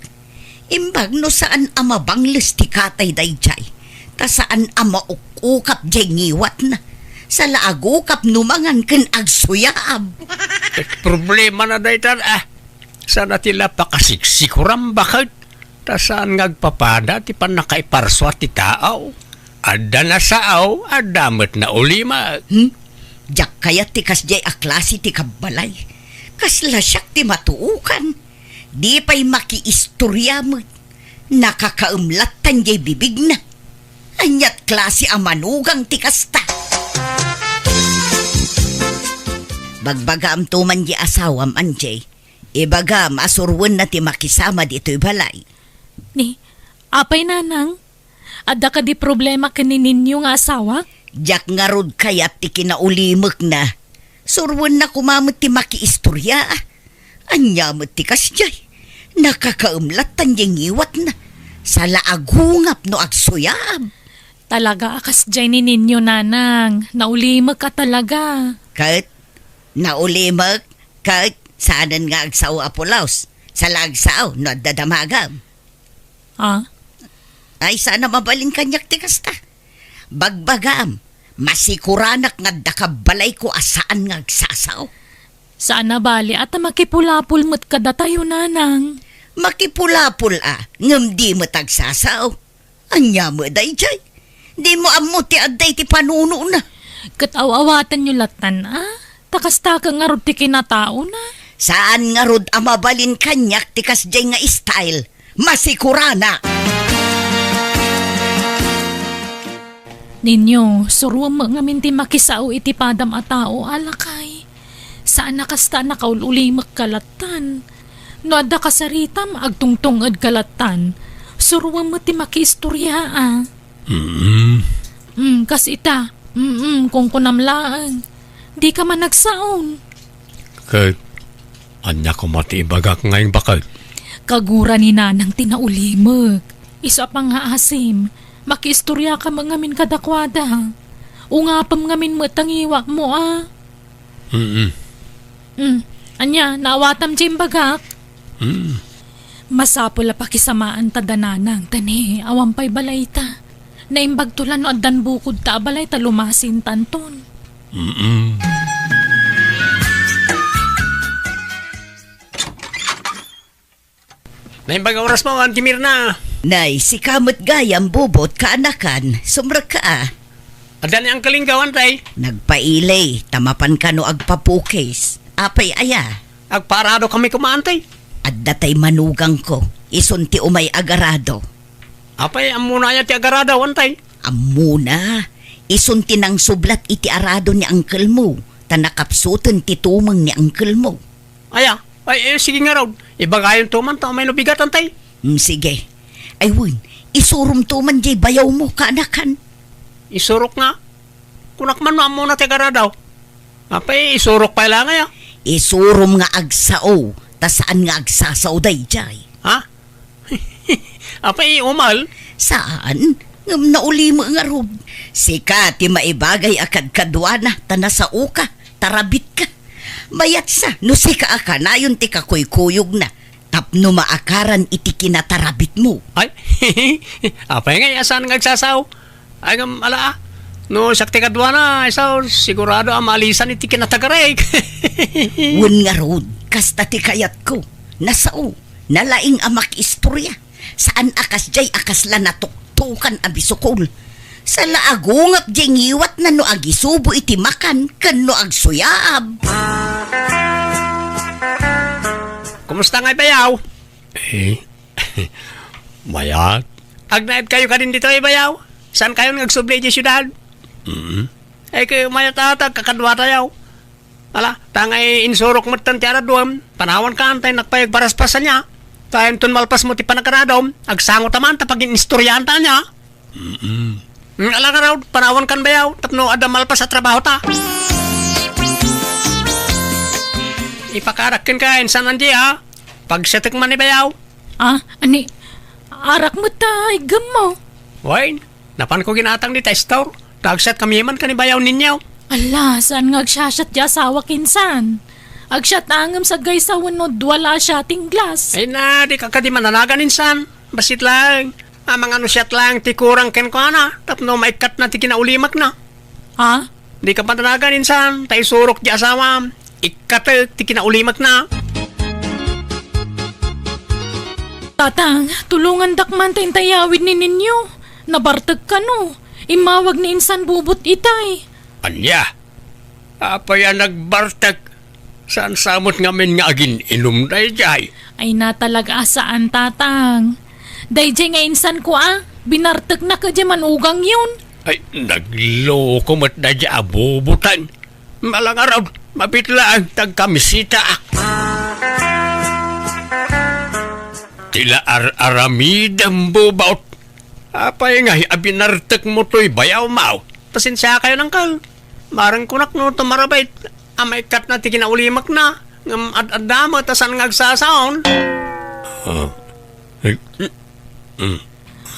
Imbag no saan amabangles ti katay dayjay. Ta saan amaukukap jay ngiwat na. Sa laagukap numangan ken agsuyaab. Problema na daytan Sana tila pakasiksikuram bakit. Tasaan ngagpapada ti pan nakaiparswa ti tao. Adda na saaw, adamot na ulima. Jak kaya ti kasjay a klase ti kabalay. Kasla siyak ti matuukan. Di pa'y makiistorya mo. Nakakaumlatan jay bibig na. Anyat klase a manugang ti kasta. Bagbagam tuman di asawam anjay. Ibagam asurwan na ti makisama dito'y balay. Ni, apay nanang? Adda ka di problema kaninin yung asawa? Jak nga rod kayat ti kinaulimak na. Surwan na kumamot ti makiistorya. Anyamot ti kasjay. Nakakaumlatan yung iwat na. Sa laagungap no agsuyab. Talaga akas dyan ni ninyo nanang. Naulimag ka talaga. Kahit naulimak, kahit saanan nga agsaw apulaos. Sa lagsaw no dadamagam. Ay sana mabalin kanyak ti kasta. Bagbagam, masikuranak nga dakabalay ko asaan nga agsasaw. Saan na bali at makipulapul mo't kada tayo nanang. Makipulapul ngam di mo tagsasaw. Anya mo dayjay. Di mo amo ti aday ti panuno na. Kataw-awatan nyo latan Takasta ka nga rod ti kinatao na. Saan nga rod amabalin kanyak ti kasjay nga style. Masikurana. Ninyo, suruam mo nga minti makisao iti padam a tao alakay. Saan nakasta nakaululimak kalatan? No adda kasaritam agtungtungad kalatan. Suruan mo ti makiistorya kas ita. Kung kunamlaan. Di ka man nagsaon. Kat, anya ko matibagak ngayong bakal. Kagura ni nanang tinaulimag. Isa pang haasim. Makiistorya ka mangamin kadakwada. Ungapam ngamin mo tangiwak mo Anya, nawatam jimbagak. Masapula pakisamaan ta dananang tani, awampay balay ta. Naimbag tulan no addan bukod ta balay ta lumasin tanton. Naimbag oras mo, Auntie Mirna. Nay, si kamot gayam bubot kaanakan, sumra ka Adan ang kalinggawan, tay. Nagpailay, tamapan ka no agpapukis. Apay aya, Agparado kami kumaantay. at datay manugang ko, isunti umay agarado. Apay, amuna ya ti agarada, wantay. Amuna, isunti ng sublat iti arado ni uncle mo, tanakapsutan ti tumang ni uncle mo. Aya, sige nga raw. Ibagayon tuman, ta may nabigatan, tay. Sige, ay win, isurum tuman jay bayaw mo kaanakan. Isurok nga. Kunak man muna ti agaradaw. Apay, isurok pa lang ya. Isurum nga agsao, tasaan nga agsasaw day jay. Ha? Apay, umal. Saan? Ngam nauli mo nga rod. Sika, ti maibagay akad kadwana, tanasa uka, tarabit ka. Bayat sa, no sika aka na yun ti kakuykuyog na. Tapno maakaran iti kinatarabit mo. Ay, apay nga, asan nga agsasaw? Ay, ala, no, sakti kadwa na, isaw, sigurado ang malisan iti kinatagarek. Wun nga rod, kasta ti kayat ko. Nasao, nalaing amak istorya. Saan akas jay akasla natuktukan abisukol. Sa laagungap jay ngiwat na no agisubo iti makan, kan no agsuyab. Kumusta nga bayaw? Bayat. Agnaid kayo ka din dito bayaw? Saan kayo nagsubli di syudad? Kayo mayatatag kakadwa tayo. Ala, tangay insurok mo tan ti araduam. Panawan ka antay nakpayag baraspasan niya. Tayo tun malpas mo ti panakaradom. Agsangot taman tapag inistoryahan ta niya. Ala ka raw, panawan kan bayaw. Tapno ada malpas sa trabaho ta. Ipakarakin ka, insan nandiya ha. Pagsatik man ni bayaw. Ani, arak mo ta, igam mo. Wain, napan ko ginatang di testor. Tagsat kami man ka ni bayaw ninyo. Ala, saan nga agsasyat di asawa kinsan? Agsyat angam sa gaysawan no wala siya tinglas. Ay na, di ka di mananagan insan. Basit lang. Amang ano siyat lang, ti kurang ken ko na. Tapno maikat na ti kinaulimak na. Ha? Di ka mananagan insan. Tay surok di asawa. Ikat ti kinaulimak na. Tatang, tulungan dakman tayong tayawid ni ninyo. Nabartag ka no. Imawag ni insan bubot itay. Anya, apaya nagbartag. Saan samot ngamin nga agin inum na jay. Ay na talaga asaan tatang. Dayjay nga insan ko binartag na ka di manugang yun. Ay, nagloko mat na di abubutan. Malang araw, mapitla ang tagkamisita. Tila aramidang bubaut. Apay nga, abinartak mo to'y bayaw mau. Pasensya kayo ng kal. Marang kunak no, tumarabait. Amay kat na ti kinaulimak na. Ngam ad-adama, tasan ngagsasaon.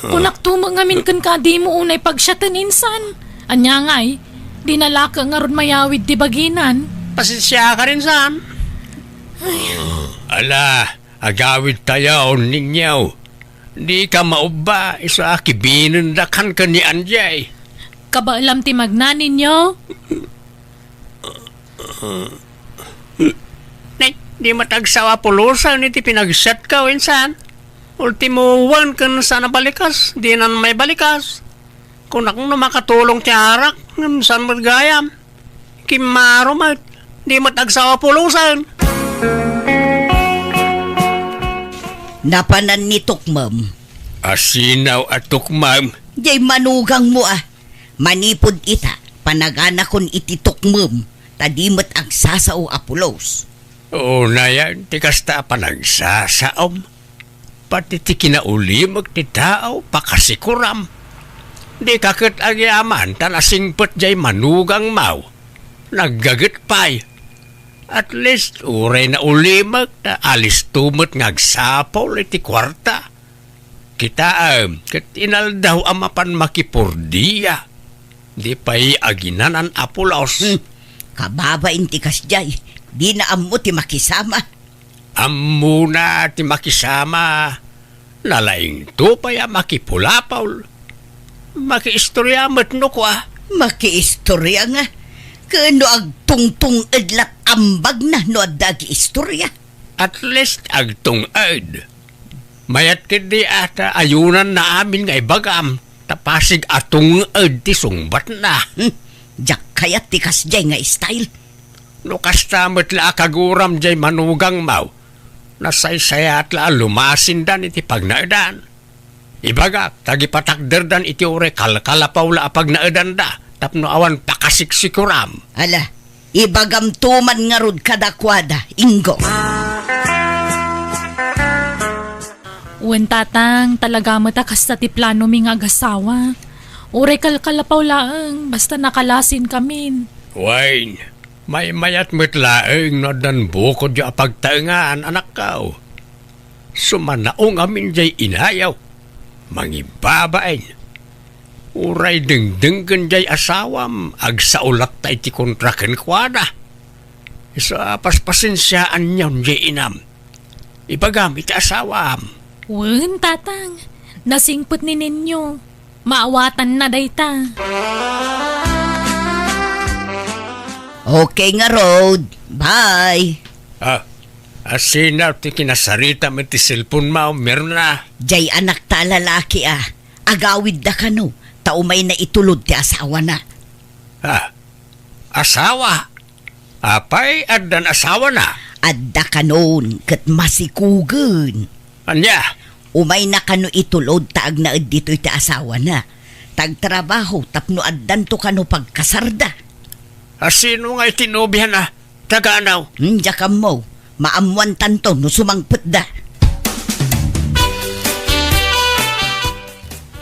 Kunak tumangamin kan ka di mo unay pagsyatan insan. Anya nga'y, dinala ka nga ron mayawid di baginan. Pasensya ka rin saan. Ala, agawid tayo ninyo. Di ka mauba, isa kibinundakan ka ni Anjay. Kabaalam ti magna ninyo? Nay, di matagsawa pulusan iti pinagsat ka, insan. Ultimo one kan sana balikas, di na may balikas. Kung akong makatulong ti harak, saan magayam. Kimaro mat, di matagsawa pulusan. Napanan ni Tukmam. Asinaw at tukmam. Jay manugang mo Manipod ita, panagana kon iti Tukmam. Tadimot ang sasao Apulos. Una yan, ti kasta pa nagsasaom. Pati ti kinaulimag ti tao, pakasikuram. Di kakit agyaman, tanasingpet jay manugang mau. Naggaget pa'y. At least, uray na ulimag, na alis tumot ngagsapaw iti kwarta. Kita, kat inaldaw amapan makipurdiya. Di pa'y aginanan Apulos. Kababain ti kasjay, di na ammo ti makisama. Amuna ti makisama. Nalaing to pa'y makipulapaw. Makiistoryamat no kwa. Makiistorya nga. Kano ag tungtung edlat ambag na no adagi istorya. At least agtungad. Mayat kidi ata ayunan na amin nga ibagam. Tapasig atungad ti sungbat na. Jak kayat ti kasjay nga style. No kastamot la kaguram jay manugang mau. Nasaysayat la lumasindan iti pagnaidan. Ibaga, tagipatakderdan iti ure kalkalapaw la pagnaidan da. Tapno awan pakasiksikuram. Ala, ibagam tuman nga rod kadakwada, Ingo. Wen tatang, talaga mata kasta ti plano mi nga agasawa. Uray kalkalapaw laang, basta nakalasin kamin. Wayne, may mayat mitlaeng no dan bukod yung apagtaengan, anak kao. Sumanaong amin jay inayaw. Mangibabain. Uray dengdenggan jay asawam, agsaulat ta iti kontraken kwada. Isa paspasensyaan niyon jay inam. Ibagam iti asawam. Wen tatang, nasingput ni ninyo. Maawatan na dayta. Okay nga Rod, bye. Asinaw ti kinasarita mo ti cellphone mo, meron na. Jay anak ta lalaki agawid da kano, taumay na itulod ti asawa na. Asawa? Apay, addan asawa na. Adda kanon, kat masikugan. Anya? Umay na kano itulod taag na dito'y ti asawa na. Tagtrabaho, tapno addan to kano pagkasarda. Sino nga itinobyan na? Tagaanaw? Jakam mo, maamuan tanto no sumangput da.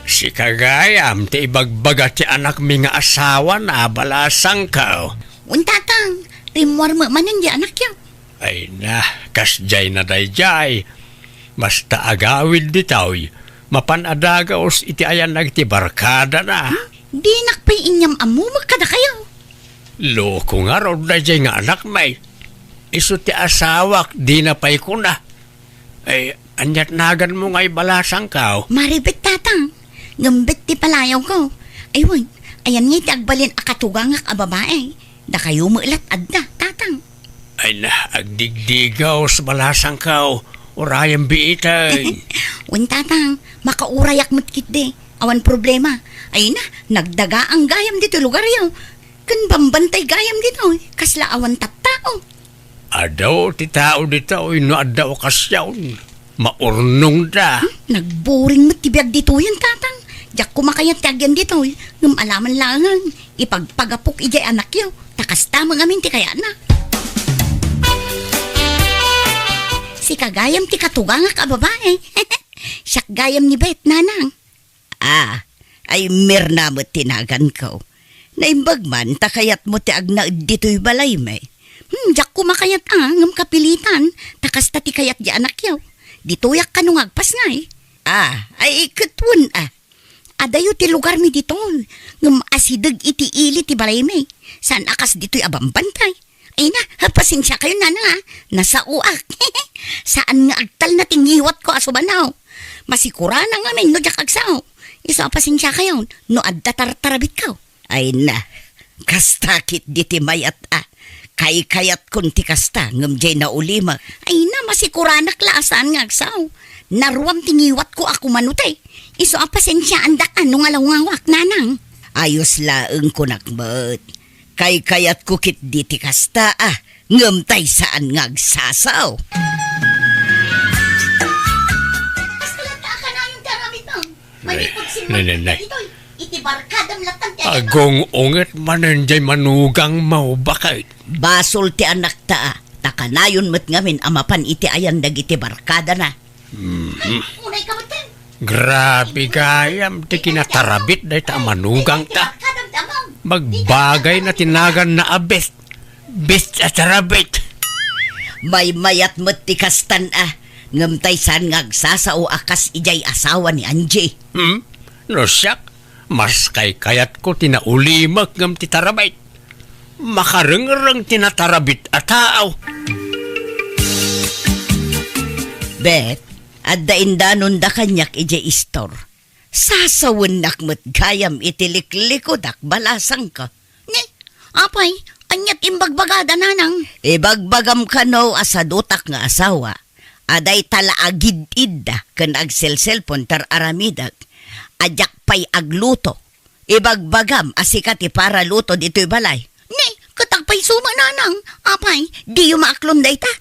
Si kagayam, ti ibagbaga ti anak mi nga asawa na balasang ka. Untatang, rimwar mo manan di anak yaw. Ay na, kasjay na dayjay. Basta agawid ditoy, mapanadagaos iti ayan nagti barkada na. Di nakpay inyam amu magkada kayo. Loko nga raw dayjay nga anak may. Isu ti asawak, di na pay ko na. Ay, anyat nagan mo nga'y balasang ka. Maribit tatang, ngambit ti palayaw ko. Aywan, ayan nga ti agbalin akatugang ak a babae. Da kayo mulat adda, tatang. Ay na, agdigdigaw sa balasang ka. Urayang biitay. Wen tatang, makaurayak mo't kit de. Awan problema. Ay na, nagdaga ang gayam dito lugar yaw. Kan bambantay gayam dito, kasla awan tattao. Adaw, ti tao dito, no adaw kasyawn. Maurnong da. Nagboring mo't tibiyag dito yan tatang. Diyak kumakayat tagyan dito, ngam alaman langan. Ipagpagapok ijay anak yaw. Takas tamang amin ti kaya na. Si kagayam ti katugangak a babae. Siyak gayam ni Bet, nanang. Ay mirna mo tinagan ko. Naimbag man, takayat mo ti agna dito'y balay may. Diyak kumakayat ngam kapilitan. Takas tati kayat di anak yaw. Ditoyak ka nung agpas nga Ay ikatwon Adayo ti lugar mi dito. Ngam asidag iti ili ti balay may. Saan akas dito'y abambantay. Ay na, pasensya kayo nana Nasa uak. Saan nga agtal na tingiwat ko asubanaw. Masikura na nga may no jak agsaw. Isa pasensya kayo no adda tartarabit ka. Ay na, kastakit diti mayat Kay-kayat kun ti kasta ngam jay na ulima. Ay na, masikura na klasan nga agsaw. Naruam tingiwat ko ako manutay. Iso pasensya andak ano nga lawangwak nanang. Ayos laeng ko nakmat. Kay-kayat ko kit diti kasta ngam tay saan nga agsasaw. Basta ka na yung karamit mo. Nay. iti barkadam latang ti Agong unget manen jay manugang mau bakit. Basol ti anak ta, takanayon met ngamin amapan iti ayan dagiti barkada na. Unay ka maten. Grabe gayam ti kinatarabit day ta manugang ta. Barkadam ti amang. Magbagay na tinagan na abest. Best at tarabit. May mayat met ti kastan ngamtay san ngagsasao akas ijay asawa ni Angie. No siyak, mas kayat ko tinaulimak ngam ti tarabit. Makarengrang tinatarabit at tao. Bet, at daindanon da kanyak ijay istor. Sasawan nakmat gayam itiliklikod balasang ka. Ni, apay, anyat imbagbagada nanang. Ibagbagam ka no asadutak nga asawa. Aday tala agid-id kan agselselpon tar aramidag. Ajak pay agluto. Ibagbagam asikat para luto dito'y balay. Ni, katagpay suma nanang. Apay, di yumaaklon day ta.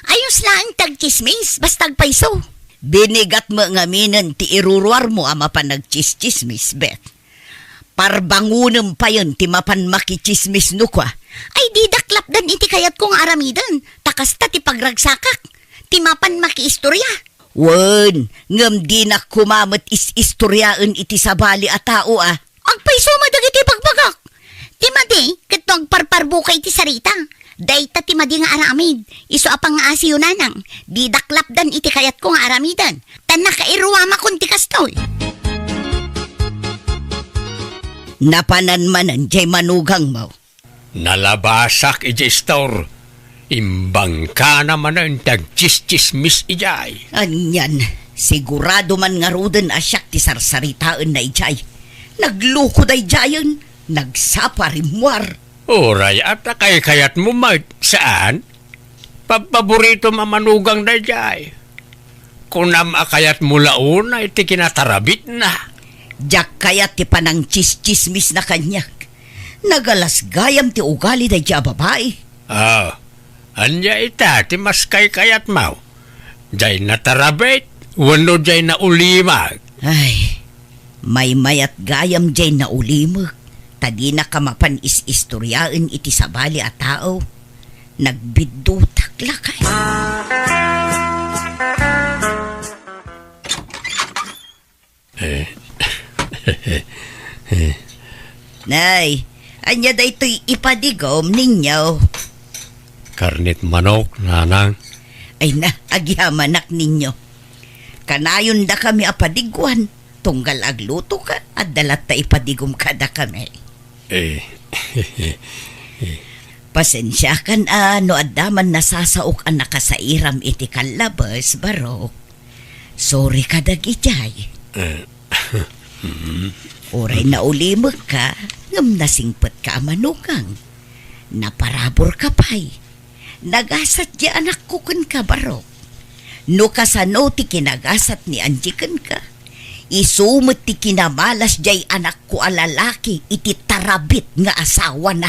Ayos lang tagchismis, bastag payso. Binigat mo nga minan ti iruruar mo ama pa nagchismismis, Bet. Parbangunem pa yun ti mapan makichismis no kwa. Ay di daklap dan iti kayat kong aramidan. Takasta ti pagragsakak. Ti mapan makiistorya. Wen, ngam di na kumamat is-istoryaan iti sabali a tao Agpayso madag iti pagbagak. Ti madi, katong parparbukay ti sarita. Dayta ti madi nga aramid. Iso apang nga asiyo nanang. Di daklap dan iti kayat kong aramidan. Tan nakairuama kunti kastoy. Napananmanan jay manugang mo. Nalabasak ijay store. Imbang ka naman ang tagchis-chismis ijay. Anyan, sigurado man nga ruden asyak ti sarsaritaan na ijay. Nagluko da ijayan, nagsaparimwar. Oray, at kayat mo mat. Saan? Paborito mamanugang na ijay. Kunam akayat mo launa, iti kinatarabit na. Jak kayat ti panang chis-chismis na kanyak. Nagalas gayam ti ugali da ija babae. Anya ita, ti mas kayat mo. Jay natarabit, wano jay na ulimag. Ay, may mayat gayam jay na ulimag. Tadi na kamapan is-istoryaan iti sabali a tao. Nagbidutak lakay. Nay, anya da ito'y ipadigom ninyo. Karnit manok, nanang. Ay na, agyamanak ninyo. Kanayon da kami apadigwan. Tunggal agluto ka at dalat ta ipadigom ka da kami. Pasensya kan no addaman nasasaok ang nakasairam iti kalabas, Barok. Sorry ka dagijay. Oray na ulimag ka, ngam nasingpet ka manugang. Naparabor ka pa'y. Nagasat di anak ko kun ka, Barok. No kasano ti kinagasat ni Anjikan ka. Isumot ti kinamalas jay anak ko alalaki iti tarabit nga asawa na.